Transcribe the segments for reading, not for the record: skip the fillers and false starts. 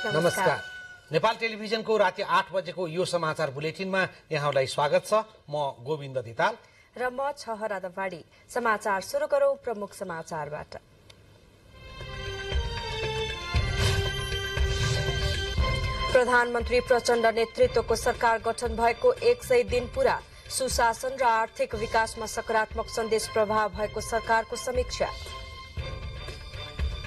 नमस्कार। नेपाल टेलिभिजनको राति 8 बजेको यो समाचार बुलेटिनमा यहाँलाई स्वागत छ। म गोविन्द धिताल र म छहरा दवाडी। समाचार सुरु गरौं प्रमुख समाचारबाट। प्रधानमन्त्री प्रचण्ड नेतृत्वको सरकार गठन भएको 100 दिन पूरा। सुशासन र आर्थिक विकासमा सकारात्मक सन्देश प्रभाव भएको सरकारको समीक्षा।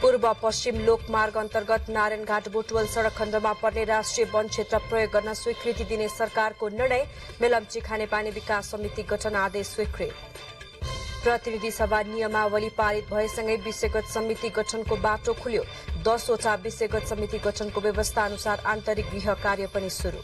पूर्व पश्चिम लोकमार्ग अन्तर्गत नारायणघाट बुटवल सड़क खण्डमा पर्ने राष्ट्रिय वन क्षेत्र प्रयोग गर्न स्वीकृति दिने सरकारको निर्णय। मेलम्ची खानेपानी विकास समिति गठन आदेश स्वीकृत। प्रतिनिधि सभा नियमावली पारित भएसँगै विषयगत समिति गठनको बाटो खुल्यो। 10 वटा विषयगत समिति गठनको व्यवस्था अनुसार आन्तरिक गृह कार्य पनि शुरू।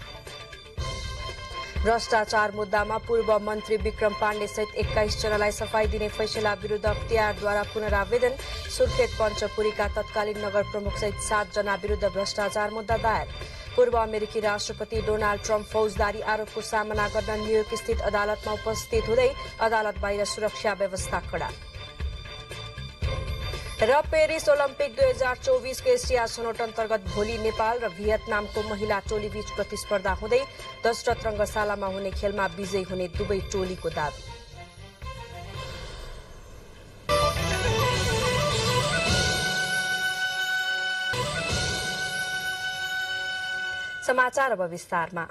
भ्रष्टाचार मुद्दामा पूर्व मन्त्री विक्रम पाण्डे सहित 21 जनालाई सफाई दिने फैसला विरूद्ध अख्तियारद्वारा पुनरावेदन। सुर्खेत पञ्चपुरीका तत्कालीन नगर प्रमुख सहित 7 जना विरूद्ध भ्रष्टाचार मुद्दा दायर। पूर्व अमेरिकी राष्ट्रपति डोनाल्ड ट्रम्प फौजदारी आरोपको सामना गर्न न्युयोर्क स्थित अदालतमा उपस्थित हुँदै अदालत बाहिर सुरक्षा व्यवस्था कडा। र पेरिस ओलम्पिक 2024 को एसिया छनौट अन्तर्गत भोलि नेपाल र भियतनामको महिला टोली बीच प्रतिस्पर्धा हुँदै दशरथ रंगशालामा हुने खेलमा विजयी हुने दुवै टोलीको दावी। समाचार अब विस्तारमा।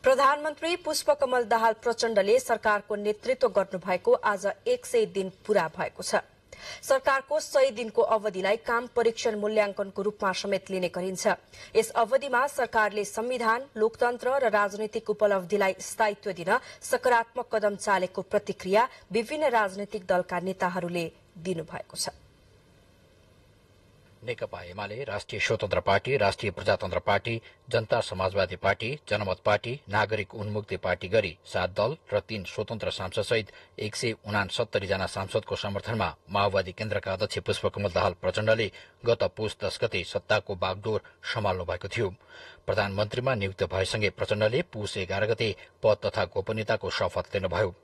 प्रधानमन्त्री पुष्पकमल दाहाल प्रचण्डले सरकारको नेतृत्व गर्नुभएको आज 100 दिन पूरा भएको छ। सरकारको 100 दिनको अवधिलाई काम परीक्षण मूल्याङ्कनको रूपमा समेत लिने गरिन्छ। यस अवधिमा सरकारले संविधान, लोकतन्त्र र राजनीतिक उपलब्धिलाई स्थायित्व दिन सकारात्मक कदम चालेको प्रतिक्रिया विभिन्न राजनीतिक दलका नेताहरूले दिनुभएको छ। नेकपा एमाले, राष्ट्रिय स्वतन्त्र पार्टी, राष्ट्रिय प्रजातन्त्र पार्टी, जनता समाजवादी पार्टी, जनमत पार्टी, नागरिक उन्मुक्ति पार्टी गरी 7 दल र 3 स्वतन्त्र सांसद सहित 169 जना सांसदको समर्थनमा माओवादी केन्द्रका अध्यक्ष पुष्पकमल दाहाल प्रचण्डले गत पुस 10 गते सत्ताको बागडोर सम्हाल्नु भएको थियो। प्रधानमन्त्रीमा नियुक्त भएसँगै प्रचण्डले पुस 11 गते पद तथा गोपनीयताको शपथ लिनुभयो।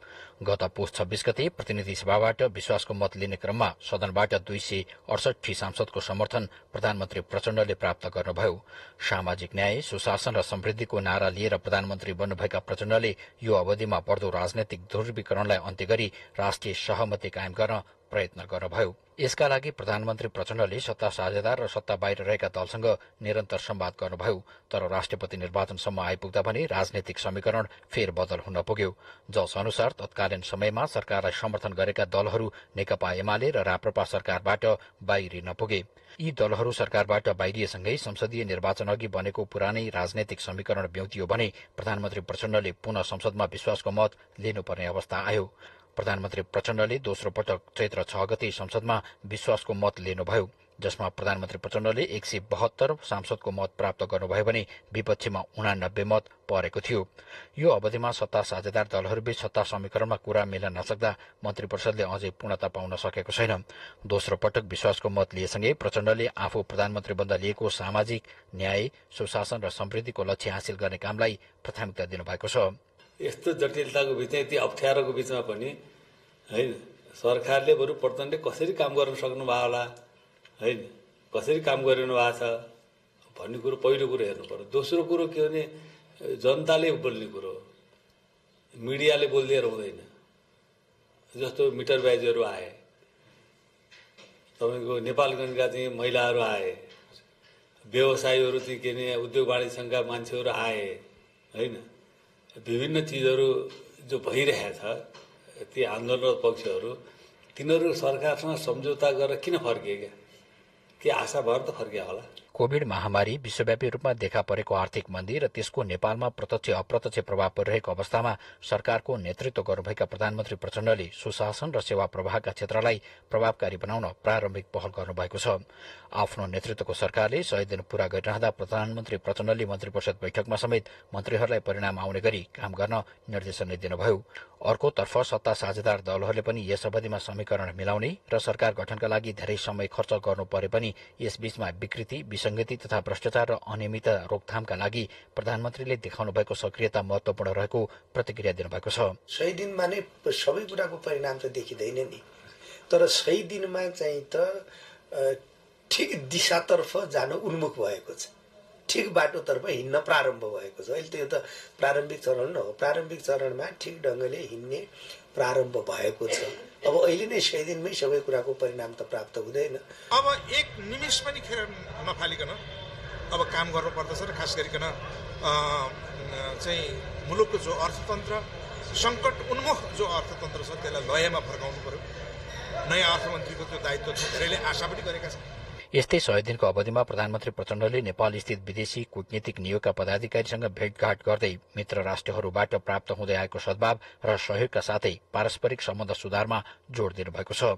गत पुस 26 गते प्रतिनिधि सभाबाट विश्वासको मत लिने क्रममा सदनबाट 268 सांसदको समर्थन प्रधानमन्त्री प्रचण्डले प्राप्त गर्नुभयो। सामाजिक न्याय, सुशासन र समृद्धिको नारा लिएर प्रधानमन्त्री बन्नुभएका प्रचण्डले यो अवधिमा बढ्दो राजनैतिक ध्रुवीकरणलाई अन्त्य गरी राष्ट्रिय सहमति कायम गर्न प्रयत्न गर्नुभयो। यसका लागि प्रधानमन्त्री प्रचण्डले सत्ता साझेदार र सत्ता बाहिर रहेका दलसँग निरन्तर संवाद गर्नुभयो। तर राष्ट्रपति निर्वाचनसम्म आइपुग्दा भने राजनैतिक समीकरण फेरबदल हुन पुग्यो। जस अनुसार तत्कालीन समयमा सरकारलाई समर्थन गरेका दलहरू नेकपा एमाले र राप्रपा सरकारबाट बाहिरिन पुगे। यी दलहरू सरकारबाट बाहिरिएसँगै संसदीय निर्वाचन अघि बनेको पुरानै राजनैतिक समीकरण ब्युतियो भने प्रधानमन्त्री प्रचण्डले पुनः संसदमा विश्वासको मत लिनुपर्ने अवस्था आयो। प्रधानमन्त्री प्रचण्डले दोस्रो पटक चैत्र 6 गते संसदमा विश्वासको मत लिनुभयो, जसमा प्रधानमन्त्री प्रचण्डले 172 सांसदको मत प्राप्त गर्नुभयो भने विपक्षीमा 89 मत परेको थियो। यो अवधिमा सत्ता साझेदार दलहरूबीच सत्ता समीकरणमा कुरा मिल्न नसक्दा मन्त्री परिषदले अझै पूर्णता पाउन सकेको छैन। दोस्रो पटक विश्वासको मत लिएसँगै प्रचण्डले आफू प्रधानमन्त्री बन्दा लिएको सामाजिक न्याय, सुशासन र समृद्धिको लक्ष्य हासिल गर्ने कामलाई प्राथमिकता दिनुभएको छ। यस्तो जटिलताको बीचमा, यति अप्ठ्यारोको बीचमा पनि हैन सरकारले बरु प्रचण्डले कसरी काम गर्न सक्नु भयो होला, हैन कसरी काम गरिनु भएको छ भन्ने कुरो पहिलो कुरो हेर्नु पर्यो। दोस्रो कुरो के भने जनताले बोल्ने कुरो, मिडियाले बोलिदिएर हुँदैन। जस्तो मिटर ब्याजहरू आए, तपाईँको नेपालगञ्जका चाहिँ महिलाहरू आए, व्यवसायीहरू चाहिँ के अरे उद्योग वाणिज्य सङ्घका मान्छेहरू आए, हैन विभिन्न चिजहरू जो भइरहेछ, ती आन्दोलनरत पक्षहरू तिनीहरू सरकारसँग सम्झौता गरेर किन फर्किए क्या? के आशा भएर त फर्किया होला? कोभिड महामारी, विश्वव्यापी रूपमा देखा परेको आर्थिक मन्दी र त्यसको नेपालमा प्रत्यक्ष अप्रत्यक्ष प्रभाव परिरहेको अवस्थामा सरकारको नेतृत्व गर्नुभएका प्रधानमन्त्री प्रचण्डले सुशासन र सेवा प्रवाहका क्षेत्रलाई प्रभावकारी बनाउन प्रारम्भिक पहल गर्नुभएको छ। आफ्नो नेतृत्वको सरकारले 100 दिन पूरा गरिरहँदा प्रधानमन्त्री प्रचण्डले मन्त्री परिषद बैठकमा समेत मन्त्रीहरूलाई परिणाम आउने गरी काम गर्न निर्देशन दिनुभयो। अर्कोतर्फ सत्ता साझेदार दलहरूले पनि यस अवधिमा समीकरण मिलाउने र सरकार गठनका लागि धेरै समय खर्च गर्नु परे पनि यसबीचमा विकृति, विसंगति तथा भ्रष्टाचार र अनियमितता रोकथामका लागि प्रधानमन्त्रीले देखाउनु भएको सक्रियता महत्वपूर्ण रहेको प्रतिक्रिया दिनुभएको छ। 100 दिनमा नै सबै कुराको परिणाम त देखिँदैन नि, तर 100 दिनमा चाहिँ त ठिक दिशातर्फ जान उन्मुख भएको छ, ठिक बाटोतर्फ हिँड्न प्रारम्भ भएको छ। अहिले त यो त प्रारम्भिक चरण न हो, प्रारम्भिक चरणमा ठिक ढङ्गले हिँड्ने प्रारम्भ भएको छ। अब अहिले नै 100 दिनमै सबै कुराको परिणाम त प्राप्त हुँदैन। अब एक निमेष पनि खेर नफालिकन अब काम गर्नुपर्दछ र खास गरिकन चाहिँ मुलुकको जो अर्थतन्त्र सङ्कट उन्मुख जो अर्थतन्त्र छ त्यसलाई लयमा फर्काउनु पर्यो। नयाँ अर्थमन्त्रीको त्यो दायित्व छ, धेरैले आशा पनि गरेका छन्। यस्तै 100 दिनको अवधिमा प्रधानमन्त्री प्रचण्डले नेपाल स्थित विदेशी कूटनीतिक नियोगका पदाधिकारीसँग भेटघाट गर्दै मित्र राष्ट्रहरूबाट प्राप्त हुँदै आएको सद्भाव र सहयोगका साथै पारस्परिक सम्बन्ध सुधारमा जोड दिनुभएको छ।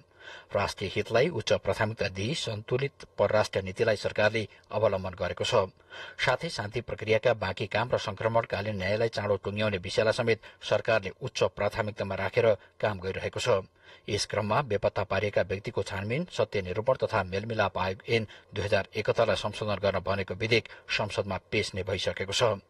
राष्ट्रिय हितलाई उच्च प्राथमिकता दिई सन्तुलित परराष्ट्र नीतिलाई सरकारले अवलम्बन गरेको छ। साथै शान्ति प्रक्रियाका बाँकी काम र संक्रमणकालीन न्यायलाई चाँडो टुङ्ग्याउने विषयलाई समेत सरकारले उच्च प्राथमिकतामा राखेर काम गरिरहेको छ। यस क्रममा बेपत्ता पारिएका व्यक्तिको छानबिन, सत्य निरूपण तथा मेलमिलाप आयोग ऐन 2071 लाई संशोधन गर्न बनेको विधेयक संसदमा पेश नै भइसकेको छ।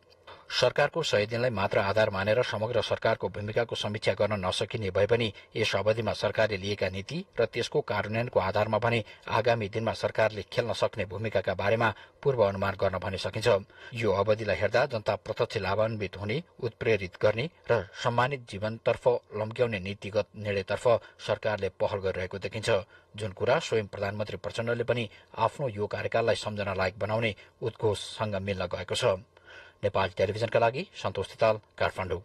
सरकारको 100 दिनलाई मात्र आधार मानेर समग्र सरकारको भूमिकाको समीक्षा गर्न नसकिने भए पनि यस अवधिमा सरकारले लिएका नीति र त्यसको कार्यान्वयनको आधारमा भने आगामी दिनमा सरकारले खेल्न सक्ने भूमिकाका बारेमा पूर्व अनुमान गर्न भने सकिन्छ। यो अवधिलाई हेर्दा जनता प्रत्यक्ष लाभान्वित हुने, उत्प्रेरित गर्ने र सम्मानित जीवनतर्फ लम्क्याउने नीतिगत निर्णयतर्फ सरकारले पहल गरिरहेको देखिन्छ, जुन कुरा स्वयं प्रधानमन्त्री प्रचण्डले पनि आफ्नो यो कार्यकाललाई सम्झना लायक बनाउने उद्घोषसँग मिल्न गएको छ। नेपाल टेलिभिजनका लागि सन्तोष तिताल, काठमाडौँ।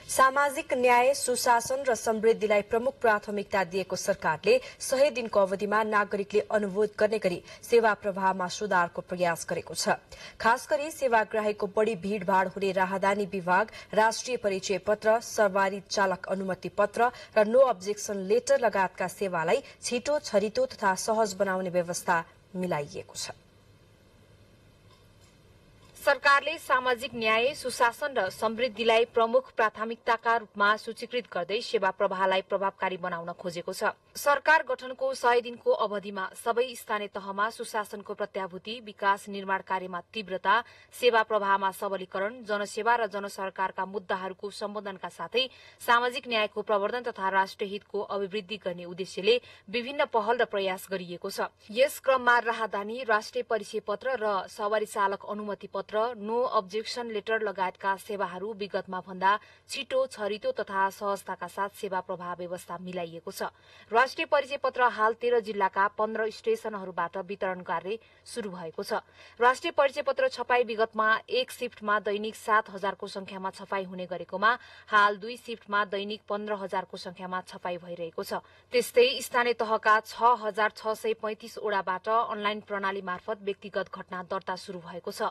सामाजिक न्याय, सुशासन र समृद्धिलाई प्रमुख प्राथमिकता दिएको सरकारले 100 दिनको अवधिमा नागरिकले अनुभूत गर्ने गरी सेवा प्रवाहमा सुधारको प्रयास गरेको छ। खास गरी सेवाग्राहीको बढ़ी भीड़भाड़ हुने राहदानी विभाग, राष्ट्रिय परिचय पत्र, सवारी चालक अनुमति पत्र र नो अब्जेक्सन लेटर लगायतका सेवालाई छिटो, छरितो तथा सहज बनाउने व्यवस्था मिलाइएको छ। सरकारले सामाजिक न्याय, सुशासन र समृद्धिलाई प्रमुख प्राथमिकताका रूपमा सूचीकृत गर्दै सेवा प्रवाहलाई प्रभावकारी बनाउन खोजेको छ। सरकार गठनको 100 दिनको अवधिमा सबै स्थानीय तहमा सुशासनको प्रत्याभूति, विकास निर्माण कार्यमा तीव्रता, सेवा प्रवाहमा सबलीकरण, जनसेवा र जनसरकारका मुद्दाहरूको सम्बोधनका साथै सामाजिक न्यायको प्रवर्धन तथा राष्ट्रिय हितको अभिवृद्धि गर्ने उद्देश्यले विभिन्न पहल र प्रयास गरिएको छ। यस क्रममा राहदानी, राष्ट्रिय परिचय पत्र र सवारी चालक अनुमति पत्र, नो अब्जेक्सन लेटर लगायतका सेवाहरू विगतमा भन्दा छिटो, छरितो तथा सहजताका साथ सेवा प्रवाह व्यवस्था मिलाइएको छ। राष्ट्रिय परिचय पत्र हाल 13 जिल्लाका 15 स्टेशनहरूबाट वितरण कार्य शुरू भएको छ। राष्ट्रिय परिचय पत्र छपाई विगतमा एक शिफ्टमा दैनिक 7,000 को संख्यामा छपाई हुने गरेकोमा हाल 2 शिफ्टमा दैनिक 15,000 को संख्यामा छपाई भइरहेको छ। त्यस्तै स्थानीय तहका 6,635 ओडाबाट अनलाइन प्रणाली मार्फत व्यक्तिगत घटना दर्ता शुरू भएको छ।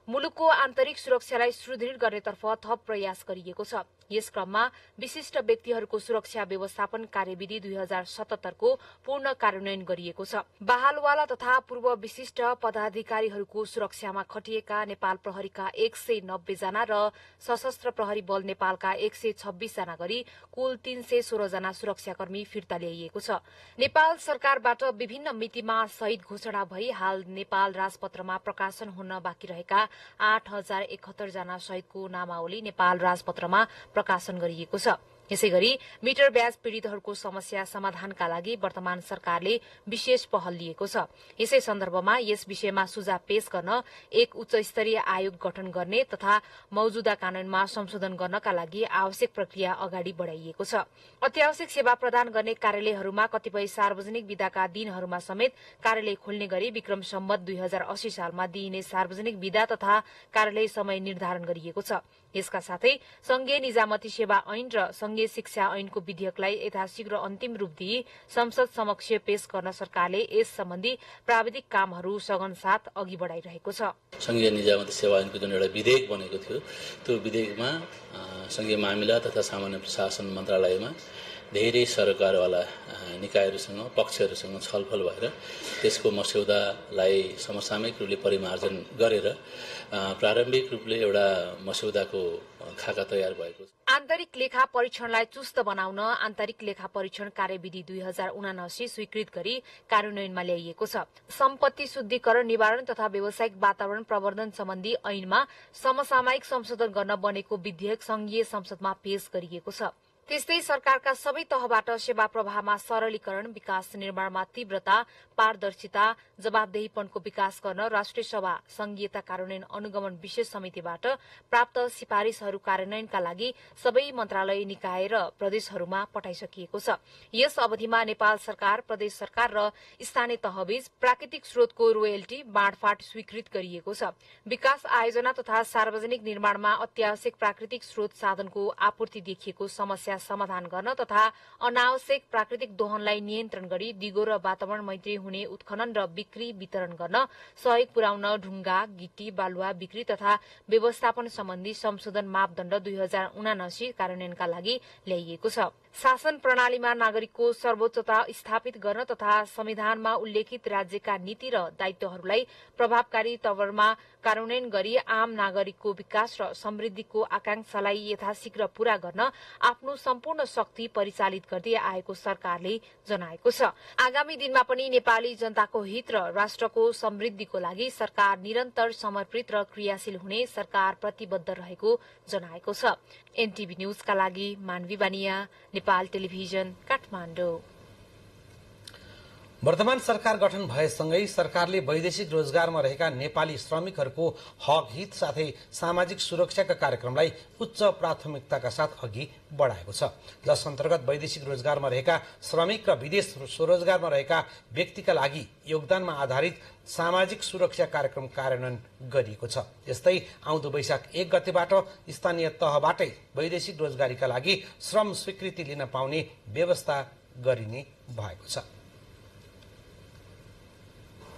मुलुकको आन्तरिक सुरक्षालाई सुदृढ गर्नेतर्फ थप प्रयास गरिएको छ। यस क्रममा विशिष्ट व्यक्तिहरूको सुरक्षा व्यवस्थापन कार्यविधि 2077 को पूर्ण कार्यान्वयन गरिएको छ। बहालवाला तथा पूर्व विशिष्ट पदाधिकारीहरूको सुरक्षामा खटिएका नेपाल प्रहरीका 190 जना र सशस्त्र प्रहरी बल नेपालका 126 जना गरी कुल 316 जना सुरक्षाकर्मी फिर्ता ल्याइएको छ। नेपाल सरकारबाट विभिन्न मितिमा शहीद घोषणा भई हाल नेपाल राजपत्रमा प्रकाशन हुन बाँकी रहेका 8,071 जना शहीदको नामावली नेपाल राजपत्रमा प्रकाशन गरिएको छ। यसैगरी मिटर ब्याज पीड़ितहरूको समस्या समाधानका लागि वर्तमान सरकारले विशेष पहल लिएको छ। यसै सन्दर्भमा यस विषयमा सुझाव पेश गर्न एक उच्च स्तरीय आयोग गठन गर्ने तथा मौजूदा कानूनमा संशोधन गर्नका लागि आवश्यक प्रक्रिया अगाडि बढ़ाइएको छ। अत्यावश्यक सेवा प्रदान गर्ने कार्यालयहरूमा कतिपय सार्वजनिक विदाका दिनहरूमा समेत कार्यालय खोल्ने गरी विक्रम सम्वत 2080 सालमा दिइने सार्वजनिक विदा तथा कार्यालय समय निर्धारण गरिएको छ। यसका साथै संघीय निजामती सेवा ऐन र संघीय शिक्षा ऐनको विधेयकलाई यथाशीघ्र अन्तिम रूप दिई संसद समक्ष पेश गर्न सरकारले यस सम्बन्धी प्राविधिक कामहरू सघन साथ अघि बढ़ाइरहेको छ। संघीय निजामती सेवा ऐनको जुन एउटा विधेयक बनेको थियो त्यो विधेयकमा संघीय मामिला तथा सामान्य प्रशासन मन्त्रालयमा धेरै सरकारवाला निकायहरूसँग पक्षहरूसँग छलफल भएर त्यसको मस्यौदालाई समसामयिक रूपले परिमार्जन गरेर प्रारम्भिक रूपले एउटा मस्यौदाको खाका तयार भएको छ। आन्तरिक लेखा परीक्षणलाई चुस्त बनाउन आन्तरिक लेखा परीक्षण कार्यविधि 2079 स्वीकृत गरी कार्यान्वयनमा ल्याइएको छ। सम्पत्ति शुद्धिकरण, निवारण तथा व्यावसायिक वातावरण प्रवर्धन सम्बन्धी ऐनमा समसामयिक संशोधन गर्न बनेको विधेयक संघीय संसदमा पेश गरिएको छ। त्यस्तै सरकारका सबै तहबाट सेवा प्रवाहमा सरलीकरण, विकास निर्माणमा तीव्रता, पारदर्शिता, जवाबदेहीपनको विकास गर्न राष्ट्रिय सभा संघीयता कार्यान्वयन अनुगमन विशेष समितिबाट प्राप्त सिफारिशहरू कार्यान्वयनका लागि सबै मन्त्रालय, निकाय र प्रदेशहरूमा पठाइसकिएको छ। यस अवधिमा नेपाल सरकार, प्रदेश सरकार र स्थानीय तहबीच प्राकृतिक स्रोतको रोयल्टी बाँडफाँड स्वीकृत गरिएको छ। विकास आयोजना तथा सार्वजनिक निर्माणमा अत्यावश्यक प्राकृतिक स्रोत साधनको आपूर्ति देखिएको समस्या समाधान गर्न तथा अनावश्यक प्राकृतिक दोहनलाई नियन्त्रण गरी दिगो र वातावरण मैत्री हुने उत्खनन र बिक्री वितरण गर्न सहयोग पुर्याउन ढुङ्गा, गिटी, बालुवा बिक्री तथा व्यवस्थापन सम्बन्धी संशोधन मापदण्ड 2079 कार्यान्वयनका लागि ल्याइएको छ। शासन प्रणालीमा नागरिकको सर्वोच्चता स्थापित गर्न तथा संविधानमा उल्लेखित राज्यका नीति र दायित्वहरूलाई प्रभावकारी तवरमा कार्यान्वयन गरी आम नागरिकको विकास र समृद्धिको आकांक्षालाई यथाशीघ्र पूरा गर्न आफ्नो सम्पूर्ण शक्ति परिचालित गर्दै आएको सरकारले जनाएको छ। आगामी दिनमा पनि नेपाली जनताको हित र राष्ट्रको समृद्धिको लागि सरकार निरन्तर समर्पित र क्रियाशील हुने सरकार प्रतिबद्ध रहेको जनाएको छ। एनटीभी न्यूजका लागि मानवी बानिया, नेपाल टेलिभिजन, काठमाडौँ। वर्तमान सरकार गठन भएसँगै सरकारले वैदेशिक रोजगारमा रहेका नेपाली श्रमिकहरूको हक हित साथै सामाजिक सुरक्षाका कार्यक्रमलाई उच्च प्राथमिकताका साथ अघि बढाएको छ, जस अन्तर्गत वैदेशिक रोजगारमा रहेका श्रमिक र विदेश स्वरोजगारमा रहेका व्यक्तिका लागि योगदानमा आधारित सामाजिक सुरक्षा कार्यक्रम कार्यान्वयन गरिएको छ। यस्तै आउँदो वैशाख 1 गतेबाट स्थानीय तहबाटै वैदेशिक रोजगारीका लागि श्रम स्वीकृति लिन पाउने व्यवस्था गरिने भएको छ।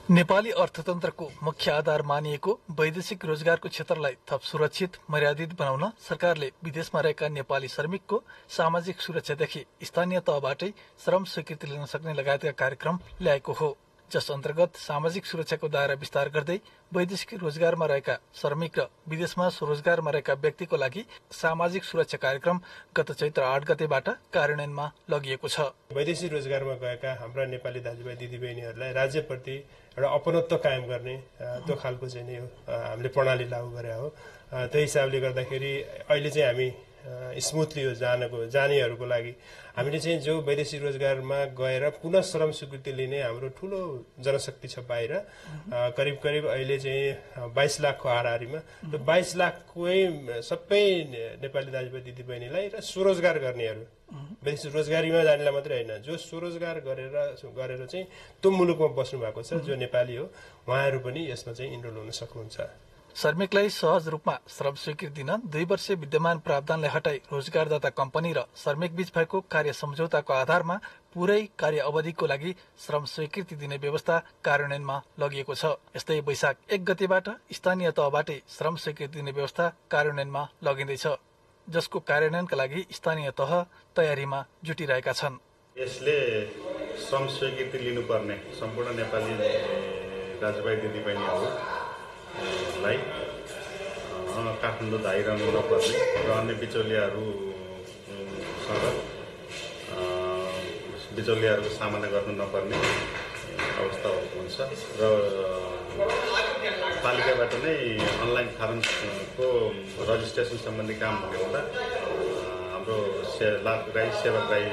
नेपाली अर्थतन्त्रको मुख्य आधार मानिएको वैदेशिक रोजगारको क्षेत्रलाई थप सुरक्षित, मर्यादित बनाउन सरकारले विदेशमा रहेका नेपाली श्रमिकको सामाजिक सुरक्षादेखि स्थानीय तहबाटै श्रम स्वीकृति लिन सक्ने लगायतका कार्यक्रम ल्याएको हो, जस अन्तर्गत सामाजिक सुरक्षाको दायरा विस्तार गर्दै वैदेशिक रोजगारमा रहेका श्रमिक र विदेशमा स्वरोजगारमा रहेका व्यक्तिको लागि सामाजिक सुरक्षा कार्यक्रम गत चैत्र 8 गतेबाट कार्यान्वयनमा लगिएको छ। वैदेशिक रोजगारमा गएका हाम्रा नेपाली दाजुभाइ दिदीबहिनीहरूलाई राज्यप्रति एउटा अपनत्व कायम गर्ने त्यो खालको चाहिँ नि हामीले प्रणाली लागू गरे हो। त्यही हिसाबले गर्दाखेरि अहिले चाहिँ हामी स्मुथली यो जानेहरूको लागि हामीले चाहिँ जो वैदेशिक रोजगारमा गएर पुनः श्रम स्वीकृति लिने हाम्रो ठूलो जनशक्ति छ बाहिर, करिब करिब अहिले चाहिँ 22 लाखको हाराहारीमा, त्यो 22 लाखकै सबै नेपाली दाजुभाइ दिदीबहिनीलाई र स्वरोजगार गर्नेहरू, वैदेशिक रोजगारीमा जानेलाई मात्रै होइन, जो स्वरोजगार गरेर चाहिँ त्यो मुलुकमा बस्नु भएको छ, जो नेपाली हो, उहाँहरू पनि यसमा चाहिँ इनरोल हुन सक्नुहुन्छ। श्रमिकलाई सहज रूपमा श्रम स्वीकृति दिन 2 वर्ष विद्यमान प्रावधानलाई हटाई रोजगारदाता कम्पनी र श्रमिक बीच भएको कार्य सम्झौताको आधारमा पूरै कार्य अवधिको लागि श्रम स्वीकृति दिने व्यवस्था कार्यान्वयनमा लगिएको छ। यस्तै वैशाख 1 गतेबाट स्थानीय तहबाटै श्रम स्वीकृति दिने व्यवस्था कार्यान्वयनमा लगिँदैछ, जसको कार्यान्वयनका लागि स्थानीय तह तयारीमा जुटिरहेका छन्। यसले श्रम स्वीकृति लिनुपर्ने सम्पूर्ण नेपाली दाजुभाइ दिदीबहिनीहरूलाई काठमाडौँ धाइरहनु नपर्ने र अन्य बिचौलियाहरूको सामना गर्नु नपर्ने अवस्था हुन्छ र पालिकाबाट नै अनलाइन फार्मको रजिस्ट्रेसन सम्बन्धी काम हुने हुँदा हाम्रो लाभदायी सेवादायी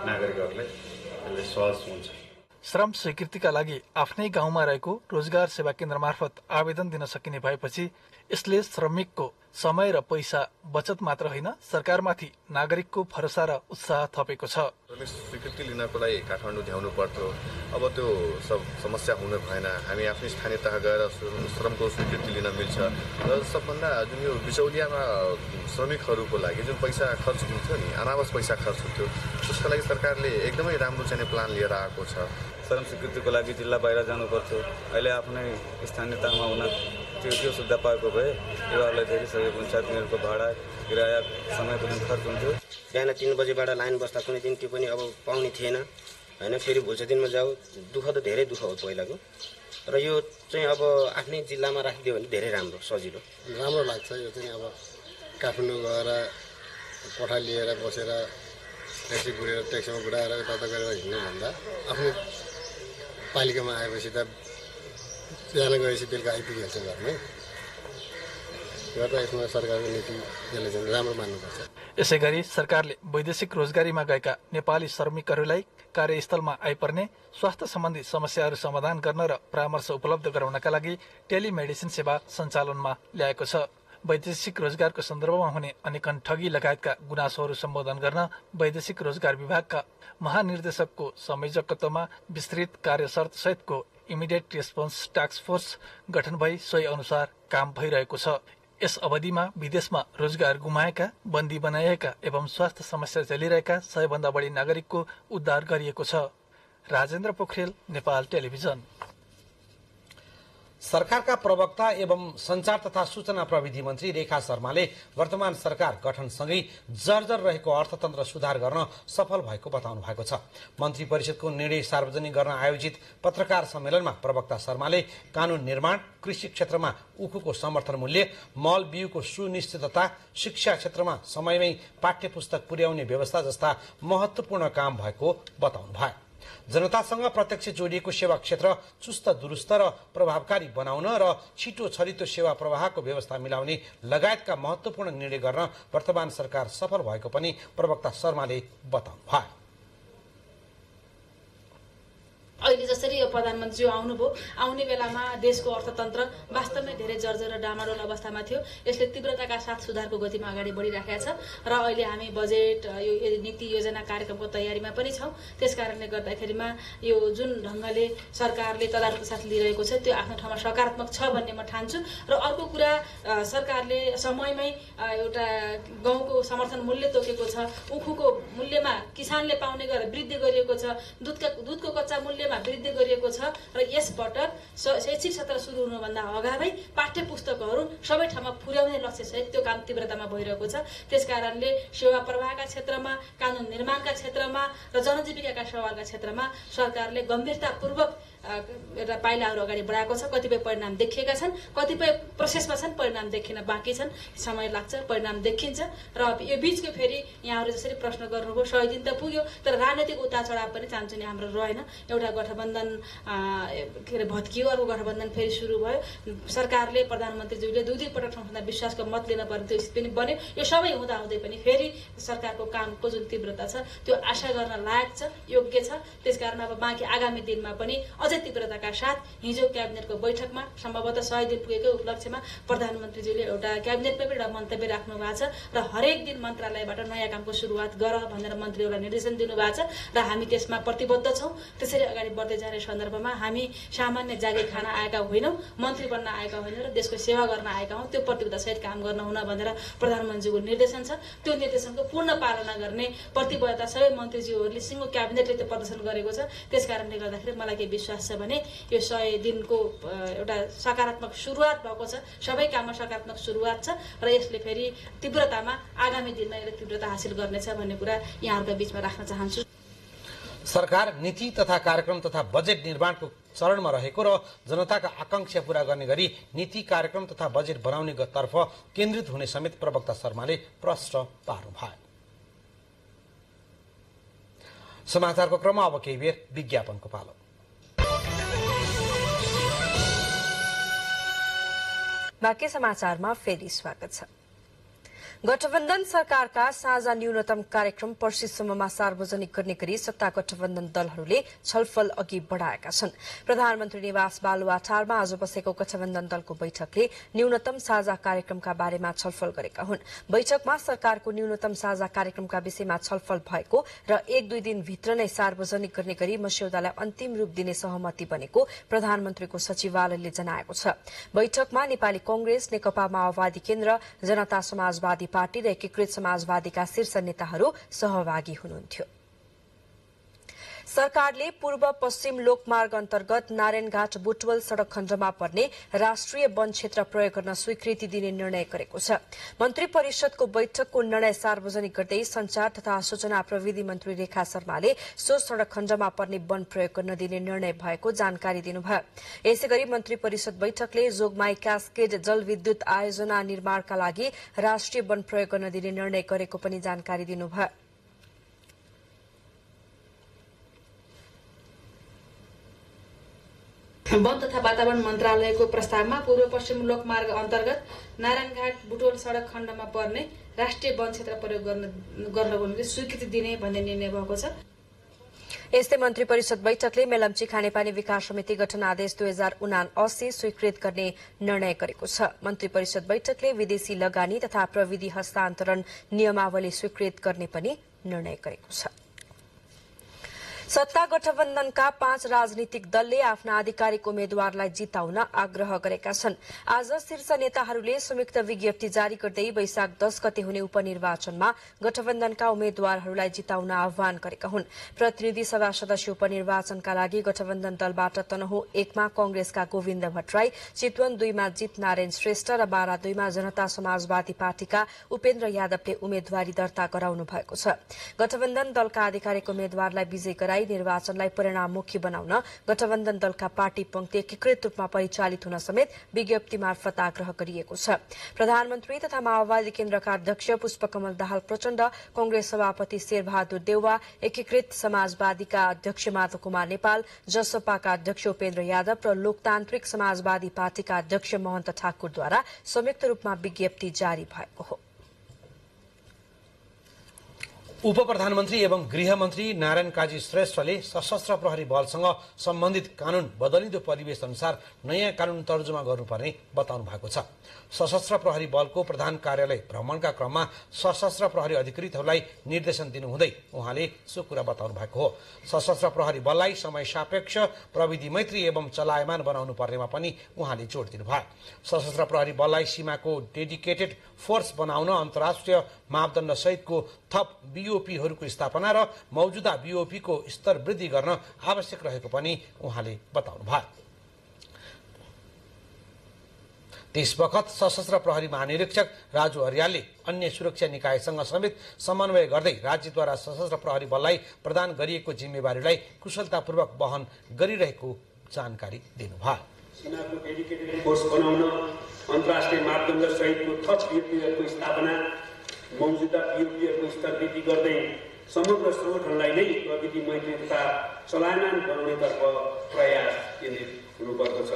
नागरिकहरूलाई यसले सहज हुन्छ। श्रम स्वीकृतिका लागि आफ्नै गाउँमा रहेको रोजगार सेवा केन्द्र मार्फत आवेदन दिन सकिने भएपछि यसले श्रमिकको समय र पैसा बचत मात्र होइन, सरकारमाथि नागरिकको भरोसा र उत्साह थपेको छ। स्वीकृति लिनको लागि काठमाडौँ ध्याउनु पर्थ्यो, अब त्यो सब समस्या हुन भएन। हामी आफ्नै स्थानीय तह गएर श्रमको स्वीकृति लिन मिल्छ र सबभन्दा जुन यो बिचौलियामा श्रमिकहरूको लागि जुन पैसा खर्च हुन्थ्यो नि, अनावश्यक पैसा खर्च हुन्थ्यो, त्यसको लागि सरकारले एकदमै राम्रो चाहिँ प्लान लिएर आएको छ। श्रम स्वीकृतिको लागि जिल्ला बाहिर जानुपर्थ्यो, अहिले आफ्नै स्थानीय तहमा हुन त्यो सुविधा पाएको भए युवाहरूलाई धेरै सहयोग हुन्छ। तिनीहरूको भाडा, किराया, समयको जुन खर्च हुन्थ्यो, बिहान 3 बजेबाट लाइन बस्दा कुनै दिन त्यो पनि अब पाउने थिएन होइन। फेरि भोलि दिनमा जाऊ, दुःख त धेरै दुःख हो पहिलाको, र यो चाहिँ अब आफ्नै जिल्लामा राखिदियो भने धेरै राम्रो, सजिलो, राम्रो लाग्छ। यो चाहिँ अब काठमाडौँ गएर कोठा लिएर बसेर ट्याक्सी गुडेर ट्याक्सीमा गुडाएर यता गरेर हिँड्नुभन्दा आफ्नो पालिकामा आएपछि त बिहान गएपछि बेलुका आइपुगिहाल्छ घरमै। गर्दा यसमा सरकारको नीति यसले चाहिँ राम्रो मान्नुपर्छ। यसै गरी सरकारले वैदेशिक रोजगारीमा गएका नेपाली श्रमिकहरूलाई कार्यस्थलमा आइपर्ने स्वास्थ्य सम्बन्धी समस्याहरू समाधान गर्न र परामर्श उपलब्ध गराउनका लागि टेलिमेडिसिन सेवा सञ्चालनमा ल्याएको छ। वैदेशिक रोजगारको सन्दर्भमा हुने अनेकन ठगी लगायतका गुनासोहरू सम्बोधन गर्न वैदेशिक रोजगार विभागका महानिर्देशकको संयोजकत्वमा विस्तृत कार्यशर्त सहितको इमिडिएट रेस्पोन्स टास्क फोर्स गठन भई सोही अनुसार काम भइरहेको छ। यस अवधिमा विदेशमा रोजगार गुमाएका, बन्दी बनाइएका एवं स्वास्थ्य समस्या झेलिरहेका 100 भन्दा बढी नागरिकको उद्धार गरिएको छ। राजेन्द्र पोखरेल, नेपाल टेलिभिजन। सरकारका प्रवक्ता एवं संचार तथा सूचना प्रविधि मन्त्री रेखा शर्माले वर्तमान सरकार गठनसँगै जर्जर रहेको अर्थतन्त्र सुधार गर्न सफल भएको बताउनु भएको छ। मन्त्री परिषदको निर्णय सार्वजनिक गर्न आयोजित पत्रकार सम्मेलनमा प्रवक्ता शर्माले कानून निर्माण, कृषि क्षेत्रमा उखुको समर्थन मूल्य, मल बिउको सुनिश्चितता, शिक्षा क्षेत्रमा समयमै पाठ्य पुस्तक पुर्याउने व्यवस्था जस्ता महत्वपूर्ण काम भएको बताउनु भयो। जनतासँग प्रत्यक्ष जोडिएको सेवा क्षेत्र चुस्त दुरुस्त र प्रभावकारी बनाउन र छिटो छरितो सेवा प्रवाहको व्यवस्था मिलाउने लगायतका महत्वपूर्ण निर्णय गर्न वर्तमान सरकार सफल भएको पनि प्रवक्ता शर्माले बताउनु भयो। अहिले जसरी यो प्रधानमन्त्री आउनुभयो, आउने बेलामा देशको अर्थतन्त्र वास्तवमै धेरै जर्जर र डामाडोल अवस्थामा थियो। यसले तीव्रताका साथ सुधारको गतिमा अगाडि बढिराखेको छ र अहिले हामी बजेट, यो नीति योजना कार्यक्रमको तयारीमा पनि छौं। त्यसकारणले गर्दाखेरिमा यो जुन ढंगले सरकारले तदारकको साथ लिइरहेको छ त्यो आफ्नो ठाउँमा सकारात्मक छ भन्ने म ठान्छु। र अर्को कुरा, सरकारले समयमै एउटा गहुँको समर्थन मूल्य तोकेको छ, उखुको मूल्यमा किसानले पाउने गरेर वृद्धि गरिएको छ, दुधको कच्चा मूल्य वृद्धि गरिएको छ र यसपटक शैक्षिक सत्र सुरु हुनुभन्दा अगावै पाठ्य पुस्तकहरू सबै ठाउँमा पुर्याउने लक्ष्य सहित त्यो काम तीव्रतामा भइरहेको छ। त्यसकारणले सेवा प्रवाहका क्षेत्रमा, कानून निर्माणका क्षेत्रमा र जनजीविकाका सवालका क्षेत्रमा सरकारले गम्भीरतापूर्वक एउटा पाइलाहरू अगाडि बढाएको छ। कतिपय परिणाम देखिएका छन्, कतिपय प्रोसेसमा छन्, परिणाम देखिन बाँकी छन्, समय लाग्छ, परिणाम देखिन्छ। र यो बीचको फेरि यहाँहरू जसरी प्रश्न गर्नुभयो 100 दिन त पुग्यो, तर राजनैतिक उतार चढाव पनि चाहन्छु नि हाम्रो रहेन। एउटा गठबन्धन भत्कियो, अर्को गठबन्धन फेरि सुरु भयो। सरकारले, प्रधानमन्त्रीज्यूले दुई पटक संसदमा विश्वासको मत लिन पर्ने त्यो स्थिति पनि बन्यो। यो सबै हुँदाहुँदै पनि फेरि सरकारको कामको जुन तीव्रता छ त्यो आशा गर्न लायक छ, योग्य छ। त्यसकारण अब बाँकी आगामी दिनमा पनि अझै तीव्रताका साथ हिजो क्याबिनेटको बैठकमा सम्भवतः 100 दिन पुगेको उपलक्ष्यमा प्रधानमन्त्रीज्यूले एउटा क्याबिनेटमा पनि एउटा मन्तव्य राख्नु भएको छ र हरेक दिन मन्त्रालयबाट नयाँ कामको सुरुवात गर भनेर मन्त्रीहरूलाई निर्देशन दिनुभएको छ र हामी त्यसमा प्रतिबद्ध छौं। त्यसरी अगाडि बढ्दै जाने सन्दर्भमा हामी सामान्य जागिर खान आएका होइनौं, मन्त्री बन्न आएका होइनौं र देशको सेवा गर्न आएका हौं। त्यो प्रतिबद्धता सहित काम गर्न हुन भनेर प्रधानमन्त्रीको निर्देशन छ। त्यो निर्देशनको पूर्ण पालना गर्ने प्रतिबद्धता सबै मन्त्रीज्यूहरूले सिंगो क्याबिनेटले त्यो प्रदर्शन गरेको छ। त्यसकारणले गर्दाखेरि मलाई के विश्वास छ भने यो 100 दिनको एउटा सकारात्मक सुरुवात भएको छ। सबै काममा सकारात्मक सुरुवात छ र यसले फेरि तीव्रतामा आगामी दिनमा एउटा तीव्रता हासिल गर्नेछ भन्ने कुरा यहाँहरूका बीचमा राख्न चाहन्छु। सरकार नीति तथा कार्यक्रम तथा बजेट निर्माणको चरणमा रहेको र जनताका आकांक्षा पूरा गर्ने गरी नीति, कार्यक्रम तथा बजेट बनाउने तर्फ केन्द्रित हुने समेत प्रवक्ता शर्माले प्रश्न पार्नुभयो। समाचारको क्रममा अब केही बेर विज्ञापनको पालो। बाँकी समाचारमा फेरि स्वागत छ। गठबन्धन सरकारका साझा न्यूनतम कार्यक्रम पर्सिसम्ममा सार्वजनिक गर्ने गरी सत्ता गठबन्धन दलहरूले छलफल अघि बढाएका छन्। प्रधानमन्त्री निवास बालुवाटारमा आज बसेको गठबन्धन दलको बैठकले न्यूनतम साझा कार्यक्रमका बारेमा छलफल गरेका हुन्। बैठकमा सरकारको न्यूनतम साझा कार्यक्रमका विषयमा छलफल भएको र 1-2 दिनभित्र नै सार्वजनिक गर्ने गरी मस्यौदालाई अन्तिम रूप दिने सहमति बनेको प्रधानमन्त्रीको सचिवालयले जनाएको छ। बैठकमा नेपाली कांग्रेस, नेकपा माओवादी केन्द्र, जनता समाजवादी पार्टी र एकीकृत समाजवादीका शीर्ष नेताहरू सहभागी हुनुहुन्थ्यो। सरकारले पूर्व पश्चिम लोकमार्ग अन्तर्गत नारायणघाट बुटवल सड़क खण्डमा पर्ने राष्ट्रिय वन क्षेत्र प्रयोग गर्न स्वीकृति दिने निर्णय गरेको छ। मन्त्री परिषदको बैठकको निर्णय सार्वजनिक गर्दै संचार तथा सूचना प्रविधि मन्त्री रेखा शर्माले सो सड़क खण्डमा पर्ने वन प्रयोग गर्न दिने निर्णय भएको जानकारी दिनुभयो। यसैगरी मन्त्री परिषद बैठकले जोगमाई क्यास्केड जलविद्युत आयोजना निर्माणका लागि राष्ट्रिय वन प्रयोग गर्न दिने निर्णय गरेको पनि जानकारी दिनुभयो। वन तथा वातावरण मन्त्रालयको प्रस्तावमा पूर्व पश्चिम लोकमार्ग अन्तर्गत नारायणघाट बुटोल सडक खण्डमा पर्ने राष्ट्रिय वन क्षेत्र प्रयोग गर्नको निम्ति स्वीकृति दिने भन्ने निर्णय भएको छ। यस्तै मन्त्री परिषद बैठकले मेलम्ची खानेपानी विकास समिति गठन आदेश 2079 स्वीकृत गर्ने निर्णय गरेको छ। मन्त्री परिषद बैठकले विदेशी लगानी तथा प्रविधि हस्तान्तरण नियमावली स्वीकृत गर्ने पनि निर्णय गरेको छ। सत्ता गठबन्धनका 5 राजनीतिक दलले आफ्ना आधिकारिक उम्मेद्वारलाई जिताउन आग्रह गरेका छन्। आज शीर्ष नेताहरूले संयुक्त विज्ञप्ति जारी गर्दै वैशाख 10 गते हुने उपनिर्वाचनमा गठबन्धनका उम्मेद्वारहरूलाई जिताउन आह्वान गरेका हुन्। प्रतिनिधि सभा सदस्य उपनिर्वाचनका लागि गठबन्धन दलबाट तनहुँ 1 मा कंग्रेसका गोविन्द भट्टराई, चितवन 2 मा जित नारायण श्रेष्ठ र बारा 2 मा जनता समाजवादी पार्टीका उपेन्द्र यादवले उम्मेद्वारी दर्ता गराउनु भएको छ। गठबन्धन दलका आधिकारिक उम्मेद्वारलाई विजय गराई निर्वाचनलाई परिणाममुखी बनाउन गठबन्धन दलका पार्टी पंक्ति एकीकृत रूपमा परिचालित हुन समेत विज्ञप्ति मार्फत आग्रह गरिएको छ। प्रधानमन्त्री तथा माओवादी केन्द्रका अध्यक्ष पुष्पकमल दाहाल प्रचण्ड, कंग्रेस सभापति शेरबहादुर देउवा, एकीकृत समाजवादीका अध्यक्ष माधव कुमार नेपाल, जसपाका अध्यक्ष उपेन्द्र यादव र लोकतान्त्रिक समाजवादी पार्टीका अध्यक्ष महन्त ठाकुरद्वारा संयुक्त रूपमा विज्ञप्ति जारी भएको हो। उप प्रधानमन्त्री एवं गृहमन्त्री नारायण काजी श्रेष्ठले सशस्त्र प्रहरी बलसँग सम्बन्धित कानून बदलिँदो परिवेश अनुसार नयाँ कानून तर्जुमा गर्नुपर्ने बताउनु भएको छ। सशस्त्र प्रहरी बलको प्रधान कार्यालय भ्रमणका क्रममा सशस्त्र प्रहरी अधिकृतहरूलाई निर्देशन दिनुहुँदै उहाँले सो कुरा बताउनु भएको हो। सशस्त्र प्रहरी बललाई समय सापेक्ष, प्रविधि मैत्री एवं चलायमान बनाउनु पर्नेमा पनि उहाँले जोड दिनुभयो। सशस्त्र प्रहरी बललाई सीमाको डेडिकेटेड फोर्स बनाउन अन्तर्राष्ट्रिय मापदण्ड सहितको थप बीओपीहरूको स्थापना र मौजूदा बीओपीको स्तर वृद्धि गर्न आवश्यक रहेको पनि उहाँले बताउनुभयो। त्यसबखत सशस्त्र प्रहरी महानिरीक्षक राजु अर्यालले अन्य सुरक्षा निकायसँग समेत समन्वय गर्दै राज्यद्वारा सशस्त्र प्रहरी बललाई प्रदान गरिएको जिम्मेवारीलाई कुशलतापूर्वक वहन गरिरहेको जानकारी दिनुभयो। सेनाको डेडिकेटेड फोर्स बनाउन अन्तर्राष्ट्रिय मापदण्ड सहितको थप बीओपीहरूको स्थापना, मौजूदा बीओपीहरूको स्तर वृद्धि गर्दै समग्र संगठनलाई नै प्रविधि मैत्री तथा चलायमान बनाउनेतर्फ प्रयास केन्द्रित हुनुपर्दछ।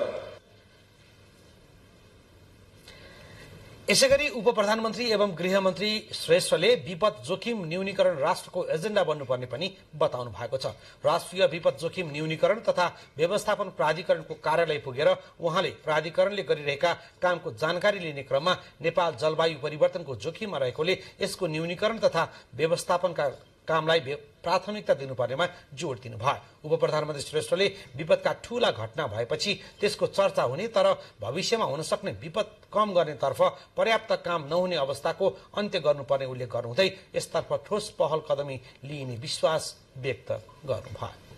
यसैगरी उप प्रधानमन्त्री एवं गृहमन्त्री श्रेष्ठले विपद जोखिम न्यूनीकरण राष्ट्रको एजेन्डा बन्नुपर्ने पनि बताउनु भएको छ। राष्ट्रिय विपद जोखिम न्यूनीकरण तथा व्यवस्थापन प्राधिकरणको कार्यालय पुगेर उहाँले प्राधिकरणले गरिरहेका कामको जानकारी लिने क्रममा नेपाल जलवायु परिवर्तनको जोखिममा रहेकोले यसको न्यूनीकरण तथा व्यवस्थापनका कामलाई प्राथमिकता दिनुपर्नेमा जोड दिनुभयो। उप प्रधानमन्त्री श्रेष्ठले विपदका ठूला घटना भएपछि त्यसको चर्चा हुने तर भविष्यमा हुन सक्ने विपद कम गर्नेतर्फ पर्याप्त काम नहुने अवस्थाको अन्त्य गर्नुपर्ने उल्लेख गर्नुहुँदै यसतर्फ ठोस पहल कदमी लिइने विश्वास व्यक्त गर्नुभयो।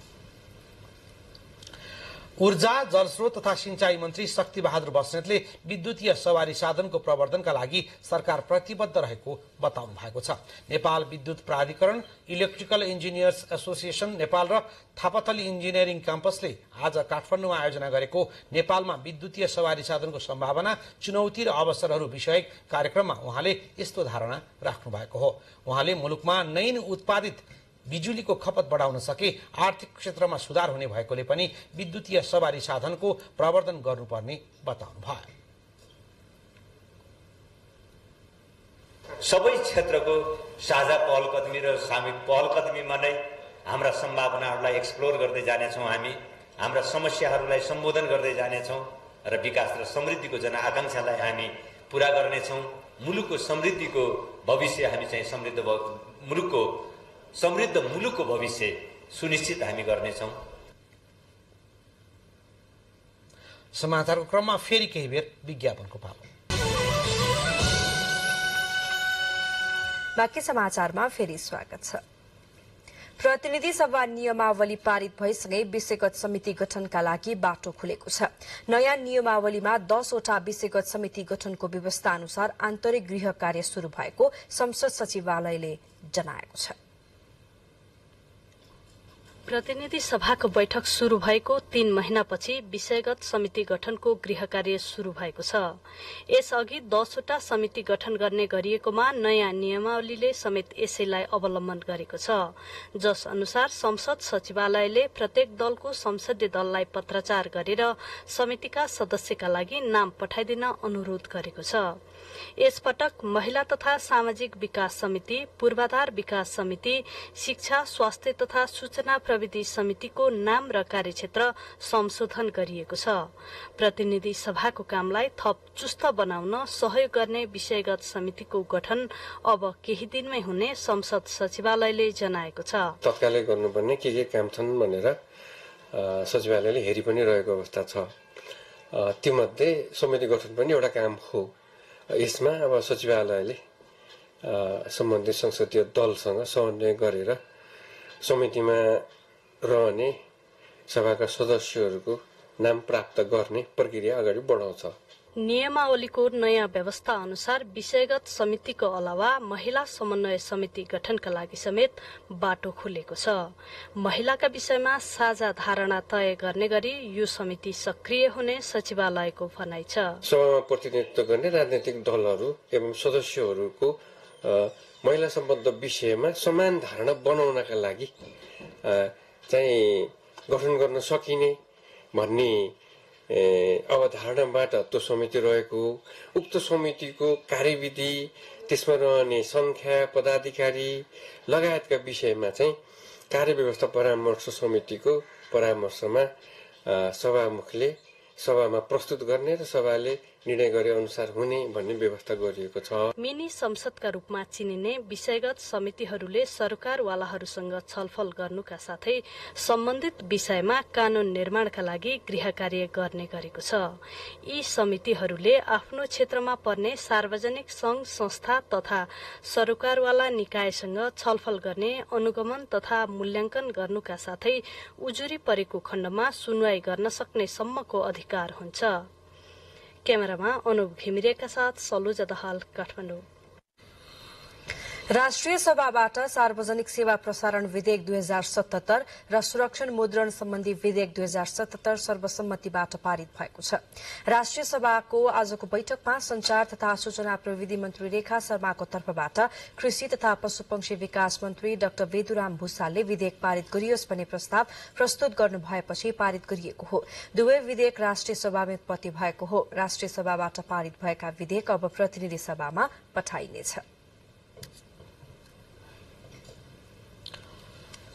ऊर्जा, जलस्रोत तथा सिंचाई मन्त्री शक्ति बहादुर बस्नेतले विद्युतीय सवारी साधनको प्रवर्धनका लागि सरकार प्रतिबद्ध रहेको बताउनु भएको छ। नेपाल विद्युत प्राधिकरण, इलेक्ट्रिकल इन्जिनियर्स एसोसिएसन नेपाल र थापाथली इन्जिनियरिङ क्याम्पसले आज काठमाडौँमा आयोजना गरेको नेपालमा विद्युतीय सवारी साधनको सम्भावना, चुनौती र अवसरहरू विषयक कार्यक्रममा उहाँले यस्तो धारणा राख्नु भएको हो। उहाँले मुलुकमा नैन उत्पादित बिजुलीको खपत बढाउन सके आर्थिक क्षेत्रमा सुधार हुने भएकोले पनि विद्युतीय सवारी साधनको प्रवर्धन गर्नुपर्ने बताउनु भयो। सबै क्षेत्रको साझा पहल कदमी र सामूहिक पहल कदमीमा नै हाम्रा सम्भावनाहरूलाई एक्सप्लोर गर्दै जानेछौँ। हामी हाम्रा समस्याहरूलाई सम्बोधन गर्दै जानेछौँ र विकास र समृद्धिको जनआकांक्षालाई हामी पूरा गर्नेछौँ। मुलुकको समृद्धिको भविष्य हामी चाहिँ समृद्ध मुलुकको भविष्य सुनिश्चित हामी गर्नेछौँ। समाचारको क्रममा फेरि केही बेर विज्ञापनको पालो। बाँकी समाचारमा फेरि स्वागत छ। प्रतिनिधि सभा नियमावली पारित भएसँगै विषयगत समिति गठनका लागि बाटो खुलेको छ। नयाँ नियमावलीमा 10 वटा विषयगत समिति गठनको व्यवस्था अनुसार आन्तरिक गृह कार्य शुरू भएको संसद सचिवालयले जनाएको छ। प्रतिनिधि सभाको बैठक शुरू भएको 3 महिनापछि विषयगत समिति गठनको गृह कार्य शुरू भएको छ। यसअघि 10 वटा समिति गठन गर्ने गरिएकोमा नयाँ नियमावलीले समेत यसैलाई अवलम्बन गरेको छ, जस अनुसार संसद सचिवालयले प्रत्येक दलको संसदीय दललाई पत्राचार गरेर समितिका सदस्यका लागि नाम पठाइदिन अनुरोध गरेको छ। यसपटक महिला तथा सामाजिक विकास समिति, पूर्वाधार विकास समिति, शिक्षा, स्वास्थ्य तथा सूचना प्रविधि समितिको नाम र कार्यक्षेत्र संशोधन गरिएको छ। प्रतिनिधि सभाको कामलाई थप चुस्त बनाउन सहयोग गर्ने विषयगत समितिको गठन अब केही दिनमै हुने संसद सचिवालयले जनाएको छ। तत्कालै गर्नुपर्ने के काम छन् भनेर सचिवालयले हेरि पनि रहेको अवस्था छ। तीमध्ये समिति गठन पनि एउटा काम हो। यसमा अब सचिवालयले सम्बन्धित संसदीय दलसँग समन्वय गरेर समितिमा रहने सभाका सदस्यहरूको नाम प्राप्त गर्ने प्रक्रिया अगाडि बढाउँछ। नियमावलीको नयाँ व्यवस्था अनुसार विषयगत समितिको अलावा महिला समन्वय समिति गठनका लागि समेत बाटो खुलेको छ। महिलाका विषयमा साझा धारणा तय गर्ने गरी यो समिति सक्रिय हुने सचिवालयको भनाइ छ। सभामा प्रतिनिधित्व गर्ने राजनैतिक दलहरू एवं सदस्यहरूको महिला सम्बद्ध विषयमा समान धारणा बनाउनका लागि चाहिँ गठन गर्न सकिने भन्ने अवधारणाबाट त्यो समिति रहेको, उक्त समितिको कार्यविधि, त्यसमा रहने संख्या, पदाधिकारी लगायतका विषयमा चाहिँ कार्यव्यवस्था परामर्श समितिको परामर्शमा सभामुखले सभामा प्रस्तुत गर्ने र सभाले निर्णय गरे अनुसार हुने भन्ने व्यवस्था गरिएको छ। मिनी संसदका रूपमा चिनिने विषयगत समितिहरूले सरकारवालाहरूसँग छलफल गर्नुका साथै सम्बन्धित विषयमा कानून निर्माणका लागि गृह कार्य गर्ने गरेको छ। यी समितिहरूले आफ्नो क्षेत्रमा पर्ने सार्वजनिक संघ संस्था तथा सरकारवाला निकायसँग छलफल गर्ने, अनुगमन तथा मूल्याङ्कन गर्नुका साथै उजुरी परेको खण्डमा सुनवाई गर्न सक्ने सम्मको अधिकार हुन्छ। क्यामेरामा अनुप घिमिरेका साथ सलोजा दहाल, काठमाडौँ। राष्ट्रिय सभाबाट सार्वजनिक सेवा प्रसारण विधेयक 2077 र सुरक्षण मुद्रण सम्बन्धी विधेयक 2077 सर्वसम्मतिबाट पारित भएको छ। राष्ट्रिय सभाको आजको बैठकमा संचार तथा सूचना प्रविधि मन्त्री रेखा शर्माको तर्फबाट कृषि तथा पशुपक्षी विकास मन्त्री डाक्टर वेदुराम भुसालले विधेयक पारित गरियोस् भन्ने प्रस्ताव प्रस्तुत गर्नु भएपछि पारित गरिएको हो। दुवै विधेयक राष्ट्रिय सभामा उत्पत्ति भएको हो। राष्ट्रिय सभाबाट पारित भएका विधेयक अब प्रतिनिधि सभामा पठाइनेछ।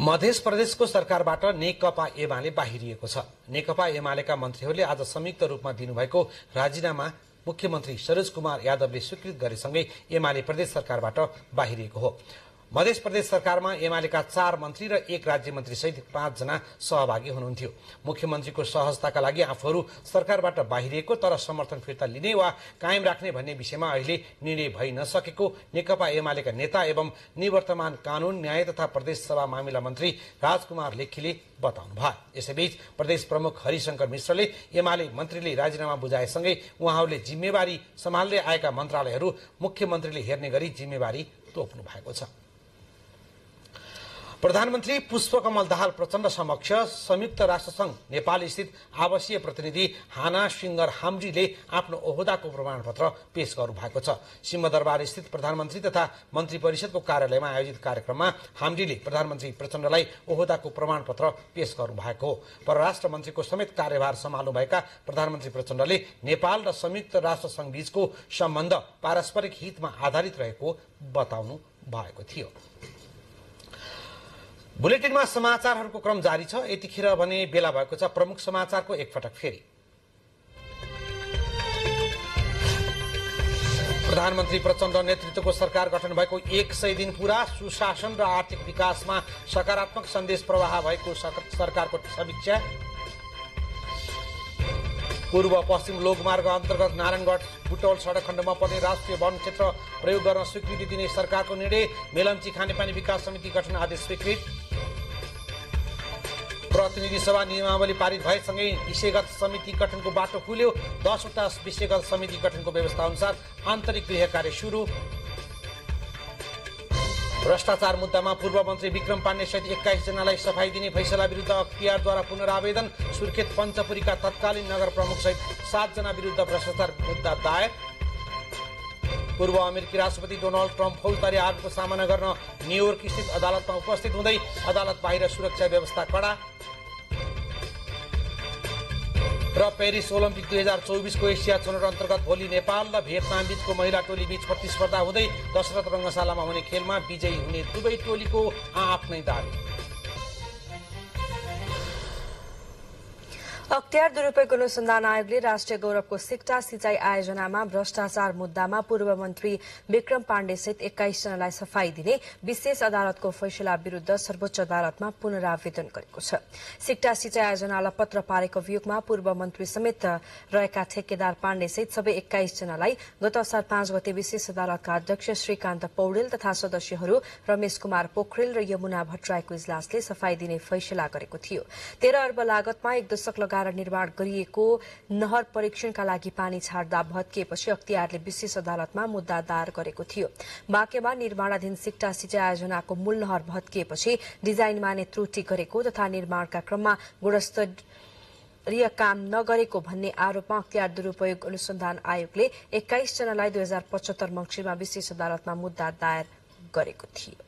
मध्य प्रदेशको सरकारबाट नेकपा एमाले बाहिरिएको छ। नेकपा एमालेका मन्त्रीहरूले आज संयुक्त रूपमा दिनुभएको राजीनामा मुख्यमन्त्री सरोज कुमार यादवले स्वीकृत गरेसँगै एमाले प्रदेश सरकारबाट बाहिरिएको हो। मध्य प्रदेश सरकारमा एमालेका 4 मन्त्री र 1 राज्य मन्त्री सहित 5 जना सहभागी हुनुहुन्थ्यो। मुख्यमन्त्रीको सहजताका लागि आफूहरू सरकारबाट बाहिरिएको तर समर्थन फिर्ता लिने वा कायम राख्ने भन्ने विषयमा अहिले निर्णय भइ नसकेको नेकपा एमालेका नेता एवं निवर्तमान कानून, न्याय तथा प्रदेश सभा मामिला मन्त्री राजकुमार लेखीले बताउनु भयो। यसैबीच प्रदेश प्रमुख हरिशंकर मिश्रले एमाले मन्त्रीले राजीनामा बुझाएसँगै उहाँहरूले जिम्मेवारी सम्हाल्दै आएका मन्त्रालयहरू मुख्यमन्त्रीले हेर्ने गरी जिम्मेवारी तोक्नु भएको छ। प्रधानमन्त्री पुष्पकमल दाहाल प्रचण्ड समक्ष संयुक्त राष्ट्रसंघ नेपाल स्थित आवासीय प्रतिनिधि हाना सिंगर हाम्रीले आफ्नो ओहदाको प्रमाणपत्र पेश गर्नु भएको छ। सिंहदरबार स्थित प्रधानमन्त्री तथा मन्त्री परिषदको कार्यालयमा आयोजित कार्यक्रममा हाम्रीले प्रधानमन्त्री प्रचण्डलाई ओहदाको प्रमाणपत्र पेश गर्नु भएको हो। परराष्ट्र मन्त्रीको समेत कार्यभार सम्हाल्नुभएका प्रधानमन्त्री प्रचण्डले नेपाल र संयुक्त राष्ट्रसंघ बीचको सम्बन्ध पारस्परिक हितमा आधारित रहेको बताउनु भएको थियो। बुलेटिनमा समाचारहरूको क्रम जारी छ। यतिखेर भने बेला भएको छ प्रमुख समाचारको एकपटक फेरि। प्रधानमन्त्री प्रचण्ड नेतृत्वको सरकार गठन भएको 100 दिन पूरा, सुशासन र आर्थिक विकासमा सकारात्मक सन्देश प्रवाह भएको सरकारको समीक्षा। पूर्व पश्चिम लोकमार्ग अन्तर्गत नारायणगढ बुटौल सडक खण्डमा पर्ने राष्ट्रिय वन क्षेत्र प्रयोग गर्न स्वीकृति दिने सरकारको निर्णय। मेलम्ची खानेपानी विकास समिति गठन आदेश स्वीकृत। प्रतिनिधि सभा नियमावली पारित भएसँगै विषयगत समिति गठनको बाटो खुल्यो। 10 वटा विषयगत समिति गठनको व्यवस्था अनुसार आन्तरिक गृह कार्य सुरु। भ्रष्टाचार मुद्दामा पूर्व मन्त्री विक्रम पाण्डे सहित 21 जनालाई सफाई दिने फैसला विरुद्ध अख्तियारद्वारा पुनरावेदन। सुर्खेत पञ्चपुरीका तत्कालीन नगर प्रमुख सहित 7 जना विरुद्ध भ्रष्टाचार मुद्दा दायर। पूर्व अमेरिकी राष्ट्रपति डोनाल्ड ट्रम्प फौजदारी आरोपको सामना गर्न न्युयोर्क स्थित अदालतमा उपस्थित हुँदै अदालत बाहिर सुरक्षा व्यवस्था कडा। र पेरिस ओलम्पिक 2024 को एसिया छनौट अन्तर्गत भोलि नेपाल र भियतनाम बीचको महिला टोली बीच प्रतिस्पर्धा हुँदै दशरथ रङ्गशालामा हुने खेलमा विजयी हुने दुवै टोलीको आफ्नै दाबी। अख्तियार दुरूपयोग अनुसन्धान आयोगले राष्ट्रिय गौरवको सिक्टा सिंचाई आयोजनामा भ्रष्टाचार मुद्दामा पूर्व मन्त्री विक्रम पाण्डे सहित 21 जनालाई सफाई दिने विशेष अदालतको फैसला विरूद्ध सर्वोच्च अदालतमा पुनरावेदन गरेको छ। सिक्टा सिंचाई आयोजनालाई पत्र पारेको अभियोगमा पूर्व मन्त्री समेत रहेका ठेकेदार पाण्डे सहित सबै 21 जनालाई गत असार 5 गते विशेष अदालतका अध्यक्ष श्रीकान्त पौडेल तथा सदस्यहरू रमेश कुमार पोखरेल र यमुना भट्टराईको इजलासले सफाई दिने फैसला गरेको थियो। 13 अर्ब लागतमा 1 दशक निर्माण गरिएको नहर परीक्षणका लागि पानी छाड्दा भत्किएपछि अख्तियारले विशेष अदालतमा मुद्दा दायर गरेको थियो। बाँकेमा निर्माणाधीन सिक्टा सिंचाई आयोजनाको मूल नहर भत्किएपछि डिजाइनमा नै त्रुटि गरेको तथा निर्माणका क्रममा गुणस्तरीय काम नगरेको भन्ने आरोपमा अख्तियार दुरूपयोग अनुसन्धान आयोगले 21 जनालाई 2075 मंसिरमा विशेष अदालतमा मुद्दा दायर गरेको थियो।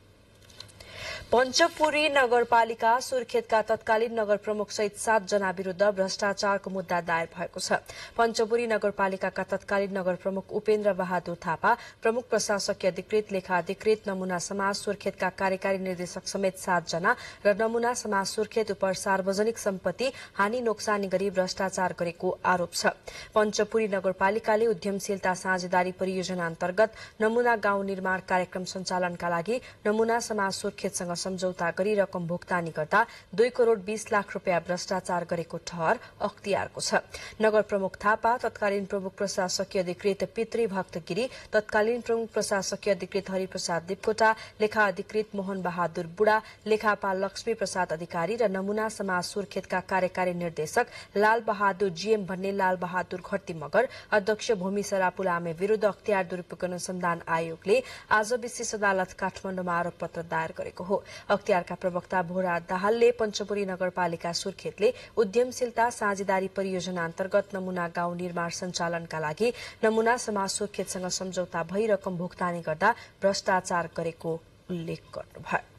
पञ्चपुरी नगरपालिका सुर्खेतका तत्कालीन नगर प्रमुख सहित 7 जना विरूद्ध भ्रष्टाचारको मुद्दा दायर भएको छ। पञ्चपुरी नगरपालिकाका तत्कालीन नगर प्रमुख उपेन्द्र बहादुर थापा, प्रमुख प्रशासकीय अधिकृत, लेखा अधिकृत, नमुना समाज सुर्खेतका कार्यकारी निर्देशक समेत 7 जना र नमुना समाज सुर्खेत उप सार्वजनिक सम्पत्ति हानि नोक्सानी गरी भ्रष्टाचार गरेको आरोप छ। पञ्चपुरी नगरपालिकाले उद्यमशीलता साझेदारी परियोजना अन्तर्गत नमुना गाउँ निर्माण कार्यक्रम सञ्चालनका लागि नमुना समाज सुर्खेतसँग सम्झौता गरी रकम भुक्तानी गर्दा 2 करोड़ 20 लाख रुपियाँ भ्रष्टाचार गरेको ठहर अख्तियारको छ। नगर प्रमुख थापा, तत्कालीन प्रमुख प्रशासकीय अधिकृत पितृ भक्त गिरी, तत्कालीन प्रमुख प्रशासकीय अधिकृत हरिप्रसाद देवकोटा, लेखा अधिकृत मोहन बहादुर बुढा, लेखापाल लक्ष्मी प्रसाद अधिकारी र नमुना समाज सुर्खेतका कार्यकारी निर्देशक लाल बहादुर जीएम भन्ने लाल बहादुर घट्टी मगर, अध्यक्ष भूमि सरापु लामे विरूद्ध अख्तियार दुरूपयोग अनुसन्धान आयोगले आज विशेष अदालत काठमाडौँमा आरोप पत्र दायर गरेको हो। अख्तियारका प्रवक्ता भोरा दाहालले पञ्चपुरी नगरपालिका सुर्खेतले उद्यमशीलता साझेदारी परियोजना अन्तर्गत नमुना गाउँ निर्माण सञ्चालनका लागि नमुना समाज सुर्खेतसँग सम्झौता भई रकम भुक्तानी गर्दा भ्रष्टाचार गरेको उल्लेख गर्नुभयो।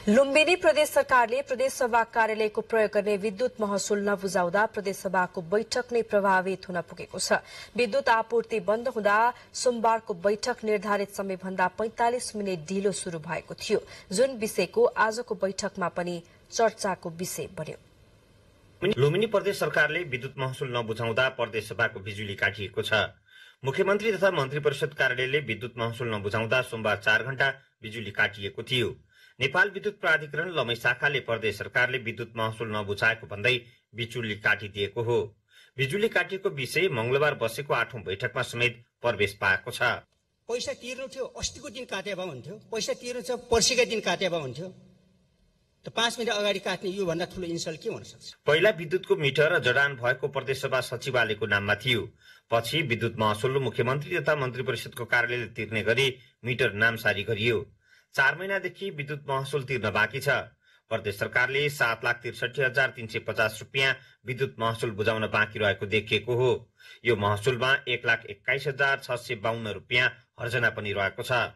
लुम्बिनी प्रदेश सरकारले प्रदेशसभा कार्यालयको प्रयोग गर्ने विद्युत महसुल नबुझाउँदा प्रदेशसभाको बैठक नै प्रभावित हुन पुगेको छ। विद्युत आपूर्ति बन्द हुँदा सोमबारको बैठक निर्धारित समयभन्दा 45 मिनट ढिलो शुरू भएको थियो, जुन विषयको आजको बैठकमा पनि चर्चाको विषय बन्यो। लुम्बिनी प्रदेश सरकारले विद्युत महसुल नबुझाउँदा प्रदेशसभाको बिजुली काटिएको छ। मुख्यमन्त्री तथा मन्त्री परिषद कार्यालयले विद्युत महसुल नबुझाउँदा सोमबार 4 घण्टा बिजुली काटिएको थियो। नेपाल विद्युत प्राधिकरण लमै शाखाले प्रदेश सरकारले विद्युत महसुल नबुझाएको भन्दै बिजुली काटिदिएको हो। बिजुली काटिएको विषय मंगलबार बसेको 8औं बैठकमा समेत प्रवेश पाएको छ। पैसा तिर्नु थियो, अस्तिको दिन काटे भए हुन्थ्यो, पैसा तिर्नु छ पर्सिकै दिन काटे भए हुन्थ्यो, त 5 मिनेट अगाडि काट्ने यो भन्दा ठूलो इन्सल्ट के हुन सक्छ। पहिला विद्युतको मिटर जडान भएको प्रदेशसभा सचिवालयको नाममा थियो। पछि विद्युत महसुल मुख्यमन्त्री तथा मन्त्री परिषदको कार्यालयले तिर्ने गरी मिटर नामसारी गरियो। 4 महिनादेखि विद्युत महसुल तिर्न बाँकी छ। प्रदेश सरकारले 7,63,350 रुपियाँ विद्युत महसुल बुझाउन बाँकी रहेको देखिएको हो। यो महसुलमा 1,21,652 रुपियाँ हर्जना पनि रहेको छ।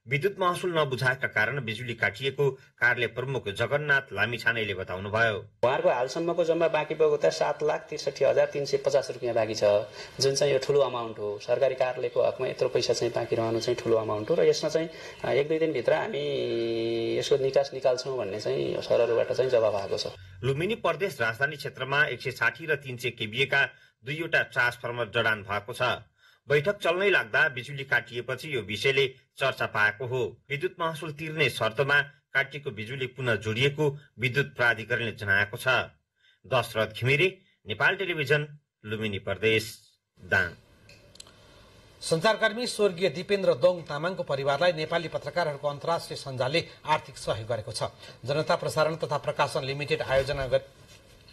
विद्युत महसुल नबुझाएका कारण बिजुली काटिएको कार्यालय प्रमुख जगन्नाथ लामिछानेले बताउनुभयो। उहाँहरूको हालसम्मको जम्मा बाँकी भएको त 7,63,350 रुपियाँ बाँकी छ, जुन चाहिँ यो ठूलो अमाउन्ट हो। सरकारी कार्यालयको हकमा यत्रो पैसा चाहिँ बाँकी रहनु चाहिँ ठूलो अमाउन्ट हो र यसमा चाहिँ 1-2 दिनभित्र हामी यसको निकास निकाल्छौँ भन्ने चाहिँ सरहरूबाट चाहिँ जवाब आएको छ। लुम्बिनी प्रदेश राजधानी क्षेत्रमा 160 र 300 केभीए का 2वटा ट्रान्सफर्मर जडान भएको छ। बैठक चल्नै लाग्दा बिजुली काटिएपछि यो विषयले चर्चा पाएको हो। विद्युत महसुल तिर्ने शर्तमा काटिएको बिजुली पुनः जोडिएको विद्युत प्राधिकरणले जनाएको छ। दशरथ घिमिरे, नेपाल टेलिभिजन, लुम्बिनी प्रदेश, दाङ। सञ्चारकर्मी स्वर्गीय दिपेन्द्र दोङ तामाङको परिवारलाई नेपाली पत्रकारहरूको अन्तर्राष्ट्रिय सञ्जालले आर्थिक सहयोग गरेको छ। जनता प्रसारण तथा प्रकाशन लिमिटेड आयोजना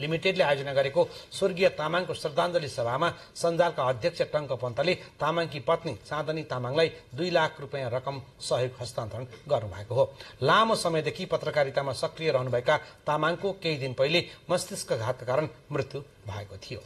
लिमिटेडले आयोजना गरेको स्वर्गीय तामाङको श्रद्धाञ्जली सभामा सञ्जालका अध्यक्ष टङ्क पन्तले तामाङकी पत्नी चाँदनी तामाङलाई 2 लाख रुपियाँ रकम सहयोग हस्तान्तरण गर्नुभएको हो। लामो समयदेखि पत्रकारितामा सक्रिय रहनुभएका तामाङको केही दिन पहिले मस्तिष्कघातका कारण मृत्यु भएको थियो।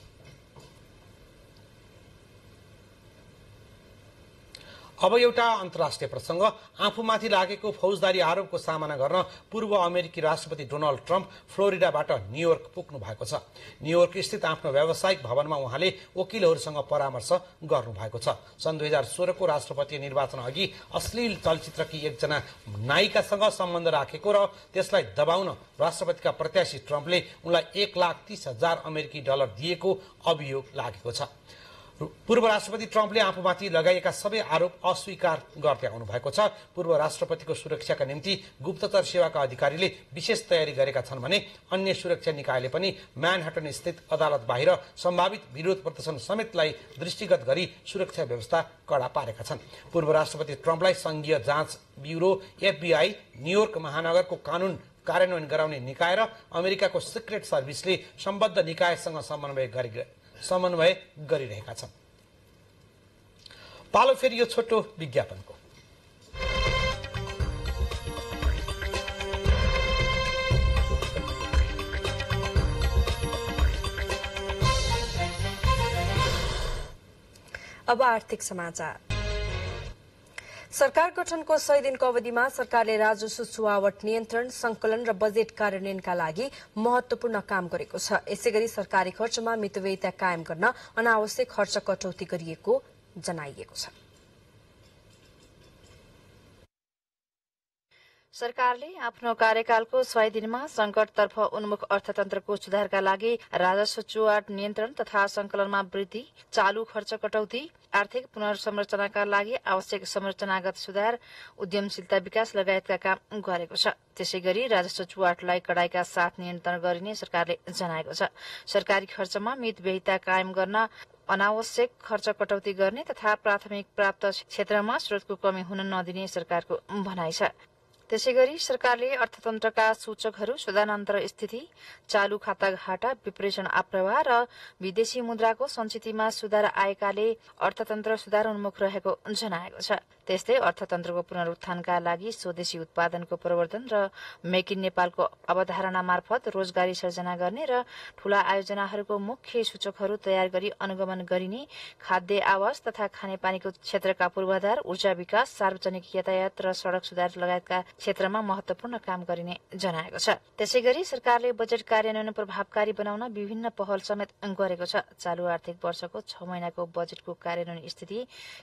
अब एउटा अन्तर्राष्ट्रिय प्रसंग। आफूमाथि लागेको फौजदारी आरोपको सामना गर्न पूर्व अमेरिकी राष्ट्रपति डोनाल्ड ट्रम्प फ्लोरिडाबाट न्यूयोर्क पुग्नु भएको छ। न्यूयोर्क स्थित आफ्नो व्यावसायिक भवनमा उहाँले वकिलहरूसँग परामर्श गर्नुभएको छ। सन् 2016 को राष्ट्रपति निर्वाचन अघि अश्लील चलचित्रकी एकजना नायिकासँग सम्बन्ध राखेको र त्यसलाई दबाउन राष्ट्रपतिका प्रत्याशी ट्रम्पले उनलाई $1,30,000 अमेरिकी डलर दिएको अभियोग लागेको छ। पूर्व राष्ट्रपति ट्रम्पले आफूमाथि लगाइएका सबै आरोप अस्वीकार गर्दै आउनु भएको छ। पूर्व राष्ट्रपतिको सुरक्षाका निम्ति गुप्तचर सेवाका अधिकारीले विशेष तयारी गरेका छन् भने अन्य सुरक्षा निकायले पनि म्यानहट्टन स्थित अदालत बाहिर सम्भावित विरोध प्रदर्शन समेतलाई दृष्टिगत गरी सुरक्षा व्यवस्था कडा पारेका छन्। पूर्व राष्ट्रपति ट्रम्पलाई संघीय जाँच ब्युरो FBI, न्यूयोर्क महानगरको कानून कार्यान्वयन गराउने निकाय र अमेरिकाको सिक्रेट सर्भिसले सम्बद्ध निकायसँग समन्वय गरिरहेका छन्। पालो फेरि यो छोटो विज्ञापनको। अब आर्थिक समाचार। सरकार गठनको 100 दिनको अवधिमा सरकारले राजस्व छुवावट नियन्त्रण, संकलन र बजेट कार्यान्वयनका लागि महत्वपूर्ण काम गरेको छ। यसैगरी सरकारी खर्चमा मितव्ययिता कायम गर्न अनावश्यक खर्च कटौती गरिएको जनाइएको छ। सरकारले आफ्नो कार्यकालको 100 दिनमा संकटतर्फ उन्मुख अर्थतन्त्रको सुधारका लागि राजस्व चुवाट नियन्त्रण तथा संकलनमा वृद्धि, चालू खर्च कटौती, आर्थिक पुनर्संरचनाका लागि आवश्यक संरचनागत सुधार, उद्यमशीलता विकास लगायतका काम गरेको छ। त्यसैगरी राजस्व चुवाटलाई कडाइका साथ नियन्त्रण गरिने सरकारले जनाएको छ। सरकारी खर्चमा मितव्ययिता कायम गर्न, अनावश्यक खर्च कटौती गर्ने तथा प्राथमिक प्राप्त क्षेत्रमा स्रोतको कमी हुन नदिने सरकारको भनाइ छ। त्यसैगरी सरकारले अर्थतन्त्रका सूचकहरू, सुधानान्तर स्थिति, चालू खाता घाटा, विप्रेषण आप्रवाह र विदेशी मुद्राको सञ्चितमा सुधार आएकाले अर्थतन्त्र सुधार उन्मुख रहेको जनाएको छ। त्यस्तै अर्थतन्त्रको पुनरुत्थानका लागि स्वदेशी उत्पादनको प्रवर्धन र मेक इन नेपालको अवधारणा मार्फत रोजगारी सृजना गर्ने र ठूला आयोजनाहरूको मुख्य सूचकहरू तयार गरी अनुगमन गरिने, खाद्य आवास तथा खानेपानीको क्षेत्रका पूर्वाधार, ऊर्जा विकास, सार्वजनिक यातायात र सड़क सुधार लगायतका क्षेत्रमा महत्वपूर्ण काम गरिने जनाएको छ। त्यसैगरी सरकारले बजेट कार्यान्वयन प्रभावकारी बनाउन विभिन्न पहल समेत गरेको छ। चालू आर्थिक वर्षको 6 महिनाको बजेटको कार्यान्वयन स्थिति,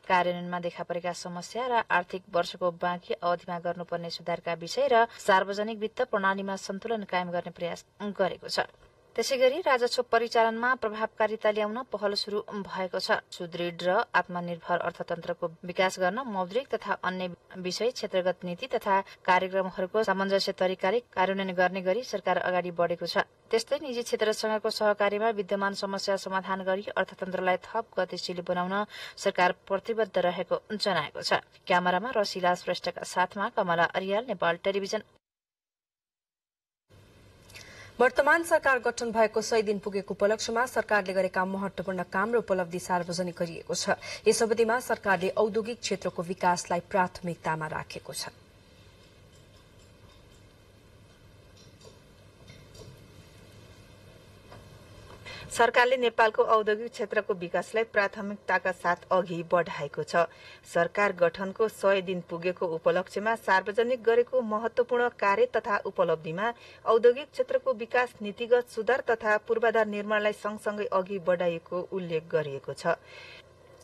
कार्यान्वयनमा देखा परेका समस्या र आर्थिक वर्षको बाँकी अवधिमा गर्नुपर्ने सुधारका विषय र सार्वजनिक वित्त प्रणालीमा सन्तुलन कायम गर्ने प्रयास गरेको छ। त्यसैगरी राजस्व परिचालनमा प्रभावकारिता ल्याउन पहल शुरू भएको छ। सुदृढ र आत्मनिर्भर अर्थतन्त्रको विकास गर्न मौद्रिक तथा अन्य विषय क्षेत्रगत नीति तथा कार्यक्रमहरूको सामञ्जस्य तरिकाले कार्यान्वयन गर्ने गरी सरकार अगाडि बढेको छ। त्यस्तै निजी क्षेत्रसँगको सहकार्यमा विद्यमान समस्या समाधान गरी अर्थतन्त्रलाई थप गतिशील बनाउन सरकार प्रतिबद्ध रहेको जनाएको छ। क्यामेरामा रसिला श्रेष्ठका साथमा कमला अरियाल, नेपाल टेलिभिजन। वर्तमान सरकार गठन भएको 100 दिन पुगेको उपलक्ष्यमा सरकारले गरेका महत्वपूर्ण काम र उपलब्धि सार्वजनिक गरिएको छ। यस अवधिमा सरकारले औद्योगिक क्षेत्रको विकासलाई प्राथमिकतामा राखेको छ। सरकारले नेपालको औद्योगिक क्षेत्रको विकासलाई प्राथमिकताका साथ अघि बढाएको छ। सरकार गठनको 100 दिन पुगेको उपलक्ष्यमा सार्वजनिक गरेको महत्वपूर्ण कार्य तथा उपलब्धिमा औद्योगिक क्षेत्रको विकास, नीतिगत सुधार तथा पूर्वाधार निर्माणलाई सँगसँगै अघि बढाइएको उल्लेख गरिएको छ।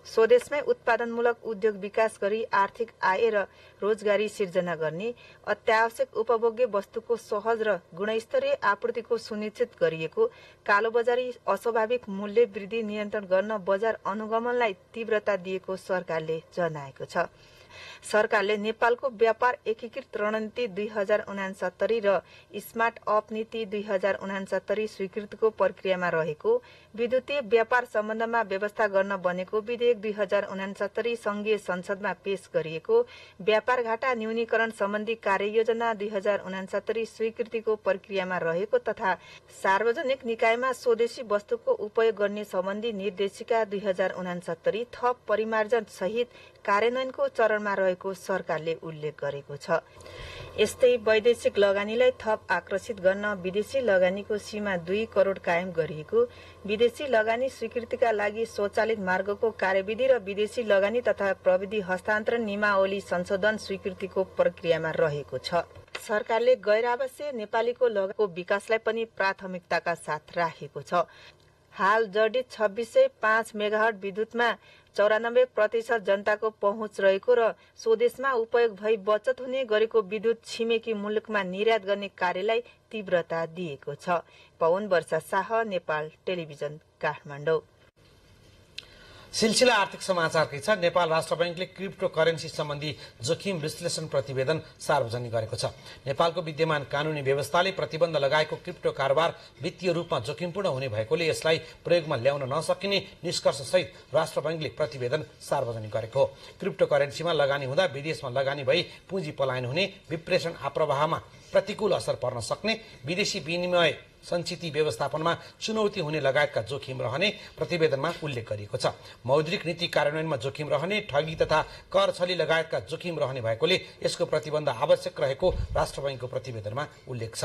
स्वदेशमै उत्पादनमूलक उद्योग विकास गरी आर्थिक आय र रोजगारी सिर्जना गर्ने, अत्यावश्यक उपभोग्य वस्तुको सहज र गुणस्तरीय आपूर्तिको सुनिश्चित गरिएको, कालोबजारी अस्वाभाविक मूल्य वृद्धि नियन्त्रण गर्न बजार अनुगमनलाई तीव्रता दिएको सरकारले जनाएको छ। सरकारले नेपालको व्यापार एकीकृत रणनीति 2069 र स्मार्ट अप नीति 2069 स्वीकृतिको प्रक्रियामा रहेको विद्युतीय व्यापार सम्बन्धमा व्यवस्था गर्न बनेको विधेयक 2069 संघीय संसदमा पेश गरिएको व्यापार घाटा न्यूनीकरण सम्बन्धी कार्ययोजना 2069 स्वीकृतिको प्रक्रियामा रहेको तथा सार्वजनिक निकायमा स्वदेशी वस्तुको उपयोग गर्ने सम्बन्धी निर्देशिका 2069 थप परिमार्जन सहित कार्यान्वयनको चरणमा रहेको सरकारले उल्लेख गरेको छ। यस्तै वैदेशिक लगानीलाई थप आकर्षित गर्न विदेशी लगानीको सीमा 2 करोड कायम गरिएको विदेशी लगानी स्वीकृतिका लागि स्वचालित मार्गको कार्यविधि र विदेशी लगानी तथा प्रविधि हस्तान्तरण नियमावली संशोधन स्वीकृतिको प्रक्रियामा रहेको छ। सरकारले गैर आवासीय नेपालीको लगानीको विकासलाई पनि प्राथमिकताका साथ राखेको छ। हाल जडित 2605 मेगाहट विद्युतमा 94% जनताको पहुँच रहेको र स्वदेशमा उपयोग भई बचत हुने गरेको विद्युत छिमेकी मुलुकमा निर्यात गर्ने कार्यलाई तीव्रता दिएको छ। पवन वर्षा शाह, नेपाल टेलिभिजन, काठमाडौँ। सिलसिला आर्थिक समाचारकै छ। नेपाल राष्ट्र बैंकले क्रिप्टो करेन्सी सम्बन्धी जोखिम विश्लेषण प्रतिवेदन सार्वजनिक गरेको छ। नेपालको विद्यमान कानूनी व्यवस्थाले प्रतिबन्ध लगाएको क्रिप्टो कारोबार वित्तीय रूपमा जोखिमपूर्ण हुने भएकोले यसलाई प्रयोगमा ल्याउन नसकिने निष्कर्षसहित राष्ट्र बैंकले प्रतिवेदन सार्वजनिक गरेको हो। क्रिप्टो करेन्सीमा लगानी हुँदा विदेशमा लगानी भई पुँजी पलायन हुने, विप्रेषण आप्रवाहमा प्रतिकूल असर पर्न सक्ने, विदेशी विनिमय सञ्चित व्यवस्थापनमा चुनौती हुने लगायतका जोखिम रहने प्रतिवेदनमा उल्लेख गरिएको छ। मौद्रिक नीति कार्यान्वयनमा जोखिम रहने, ठगी तथा कर छली लगायतका जोखिम रहने भएकोले यसको प्रतिबन्ध आवश्यक रहेको राष्ट्र बैंकको प्रतिवेदनमा उल्लेख छ।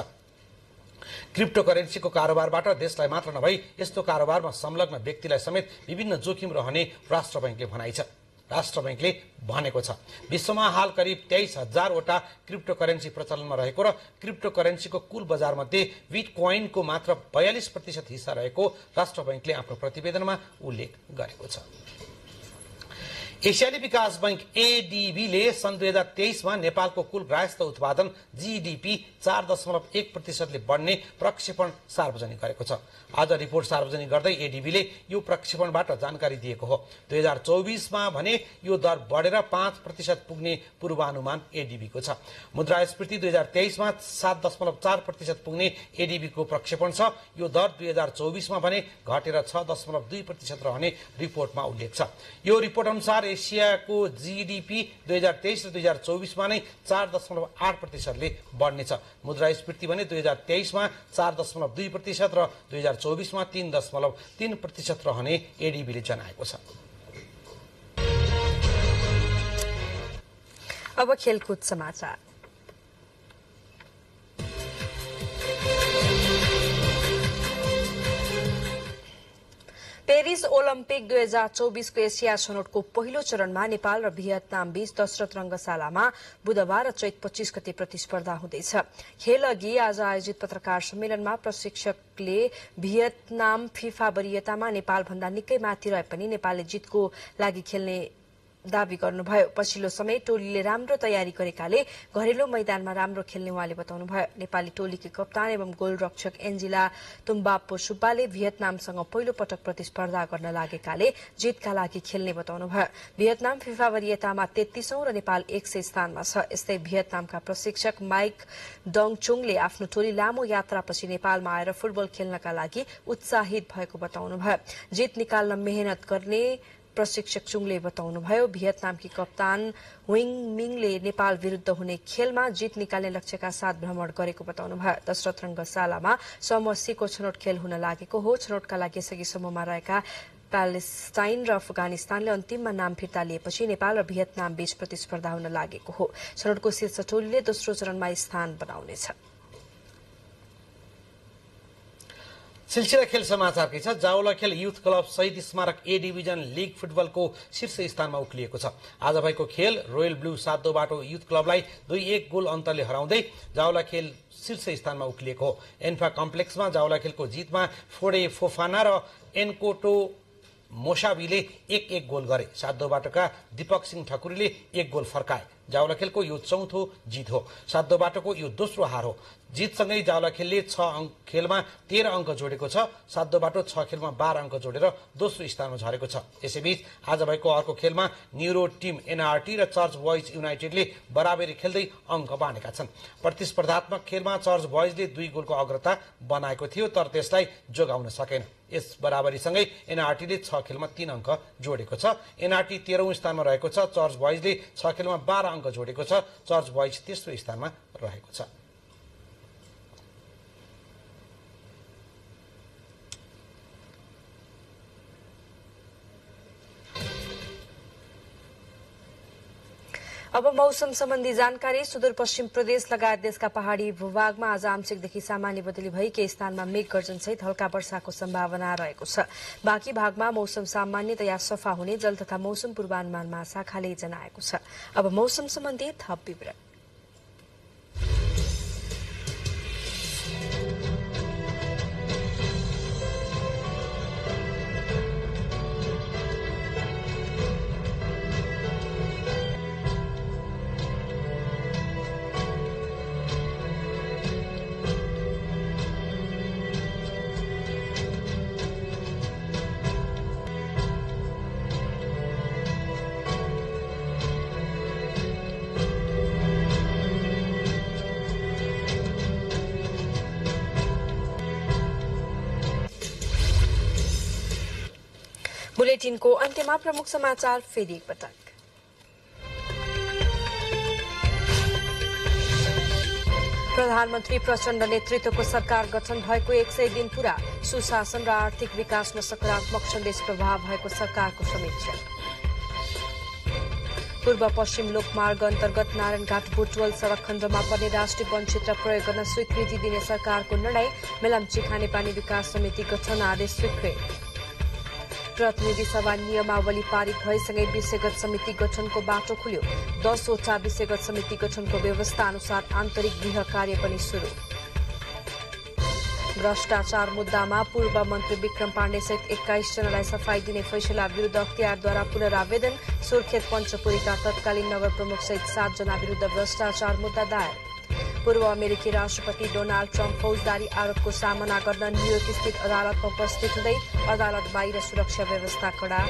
क्रिप्टो करेन्सीको कारोबारबाट देशलाई मात्र नभई यस्तो कारोबारमा संलग्न व्यक्तिलाई समेत विभिन्न जोखिम रहने राष्ट्र बैंकले भनाइ छ। राष्ट्र बैंकले भनेको छ, विश्वमा हाल करिब 23,000 वटा क्रिप्टो करेन्सी प्रचलनमा रहेको र क्रिप्टो करेन्सीको कुल बजारमध्ये बिटकोइनको मात्र 42% हिस्सा रहेको राष्ट्र बैंकले आफ्नो प्रतिवेदनमा उल्लेख गरेको छ। एसियाली विकास बैंक एडीबीले सन् 2023मा नेपालको कुल गृहस्थ उत्पादन जीडीपी 4.1%ले बढ्ने प्रक्षेपण सार्वजनिक गरेको छ। आज रिपोर्ट सार्वजनिक गर्दै एडीबीले यो प्रक्षेपणबाट जानकारी दिएको हो। 2024मा भने यो दर बढेर 5% पुग्ने पूर्वानुमान एडीबीको छ। मुद्रास्फीति 2023मा 7.4% पुग्ने एडीबीको प्रक्षेपण छ। यो दर 2024मा भने घटेर 6.2% रहने रिपोर्टमा उल्लेख छ। यो रिपोर्ट अनुसार एसियाको जीडीपी 2023 र 2024मा नै 4.8% ले बढ्नेछ। मुद्रास्फीति भने 2023मा 4.2% र 2024मा 3.3% रहने एडीबीले जनाएको छ। अब खेलकुद समाचार। पेरिस ओलम्पिक 2024 को एसिया छनौटको पहिलो चरणमा नेपाल र भियतनाम बीच दशरथ रंगशालामा बुधबार र चैत 25 गते प्रतिस्पर्धा हुँदैछ। खेल अघि आज आयोजित पत्रकार सम्मेलनमा प्रशिक्षकले भियतनाम फिफा वरियतामा नेपालभन्दा निकै माथि रहे पनि नेपालले जितको लागि खेल्ने दावी गर्नुभयो। पछिल्लो समय टोलीले राम्रो तयारी गरेकाले घरेलु मैदानमा राम्रो खेल्ने उहाँले बताउनुभयो। नेपाली टोलीकी कप्तान एवं गोलरक्षक एन्जिला तुम्बाप्पो सुब्बाले भियतनामसँग पहिलो पटक प्रतिस्पर्धा गर्न लागेकाले जितका लागि खेल्ने बताउनुभयो। भियतनाम फिफा वरियतामा 33औं र नेपाल 100 स्थानमा छ। यस्तै भियतनामका प्रशिक्षक माइक डङचुङले आफ्नो टोली लामो यात्रापछि नेपालमा आएर फुटबल खेल्नका लागि उत्साहित भएको बताउनुभयो। जित निकाल्न मेहनत गर्ने प्रशिक्षक चुङले बताउनुभयो। भियतनामकी कप्तान विङ मिङले नेपाल विरुद्ध हुने खेलमा जित निकाल्ने लक्ष्यका साथ भ्रमण गरेको बताउनुभयो। दशरथ रंगशालामा समूह सी को छनौट खेल हुन लागेको हो। छनौटका लागि यसअघि समूहमा रहेका प्यालेस्टाइन र अफगानिस्तानले अन्तिममा नाम फिर्ता लिएपछि नेपाल र भियतनाम बीच प्रतिस्पर्धा हुन लागेको हो। छनौटको शीर्ष टोलीले दोस्रो चरणमा स्थान बनाउनेछ। सिलसिला खेल समाचारकै छ। जावला खेल युथ क्लब शहीद स्मारक ए डिभिजन लीग फुटबलको शीर्ष स्थानमा उक्लिएको छ। आज भएको खेल रोयल ब्लू सातोबाटो युथ क्लबलाई 2-1 गोल अन्तरले हराउँदै जावला खेल शीर्ष स्थानमा उक्लिएको हो। एन्फा कम्प्लेक्समा जावला खेलको जितमा फोडे फोफाना र एनकोटो मोसाबीले 1-1 गोल गरे। सातोबाटोका दीपक सिंह ठकुरीले 1 गोल फर्काए। जावलाखेलको यो चौथो जित हो। सातदोबाटोको यो दोस्रो हार हो। जितसँगै जावलाखेलले 6 खेलमा 13 अङ्क जोडेको छ। सातदोबाटो 6 खेलमा 12 अङ्क जोडेर दोस्रो स्थानमा झरेको छ। यसैबीच आज भएको अर्को खेलमा न्युरो टिम एनआरटी र चर्च बोइज युनाइटेडले बराबरी खेल्दै अङ्क बाँडेका छन्। प्रतिस्पर्धात्मक खेलमा चर्च बोइजले 2 गोलको अग्रता बनाएको थियो, तर त्यसलाई जोगाउन सकेन। यस बराबरीसँगै एनआरटीले 6 खेलमा 3 अङ्क जोडेको छ। एनआरटी 13औं स्थानमा रहेको छ। चर्च बोइजले 6 खेलमा 12 अङ्क जोडेको छ। चर्च बोइज तेस्रो स्थानमा रहेको छ। अब मौसम सम्बन्धी जानकारी। सुदूरपश्चिम प्रदेश लगायत देशका पहाड़ी भूभागमा आज आंशिकदेखि सामान्य बदली भई केही स्थानमा मेघ गर्जनसहित हल्का वर्षाको सम्भावना रहेको छ। बाँकी भागमा मौसम सामान्यतया सफा हुने जल तथा मौसम पूर्वानुमान महाशाखाले जनाएको छ। अब मौसम सम्बन्धी थप विवरण। बुलेटिनको अन्त्यमा प्रमुख समाचार फेरि एकपटक। प्रधानमन्त्री प्रचण्ड नेतृत्वको सरकार गठन भएको 100 दिन पूरा। सुशासन र आर्थिक विकासमा सकारात्मक सन्देश प्रभाव भएको सरकारको समीक्षा। पूर्व पश्चिम लोकमार्ग अन्तर्गत नारायणघाट बुटवल सड़क खण्डमा पर्ने राष्ट्रिय वन क्षेत्र प्रयोग गर्न स्वीकृति दिने सरकारको निर्णय। मेलम्ची खानेपानी विकास समिति गठन आदेश स्वीकृत। प्रतिनिधि सभा नियमावली पारित भएसँगै विषयगत समिति गठनको बाटो खुल्यो। 10 वटा विषयगत समिति गठनको व्यवस्था अनुसार आन्तरिक गृह कार्य पनि शुरू। भ्रष्टाचार मुद्दामा पूर्व मन्त्री विक्रम पाण्डे सहित 21 जनालाई सफाई दिने फैसला विरूद्ध अख्तियारद्वारा पुनरावेदन। सुर्खेत पञ्चपुरीका तत्कालीन नगर प्रमुख सहित 7 जना विरूद्ध भ्रष्टाचार मुद्दा दायर। पूर्व अमेरिकी राष्ट्रपति डोनाल्ड ट्रम्प फौजदारी आरोपको सामना गर्न न्युयोर्क स्थित अदालतमा उपस्थित हुँदै अदालत बाहिर सुरक्षा व्यवस्था कडा।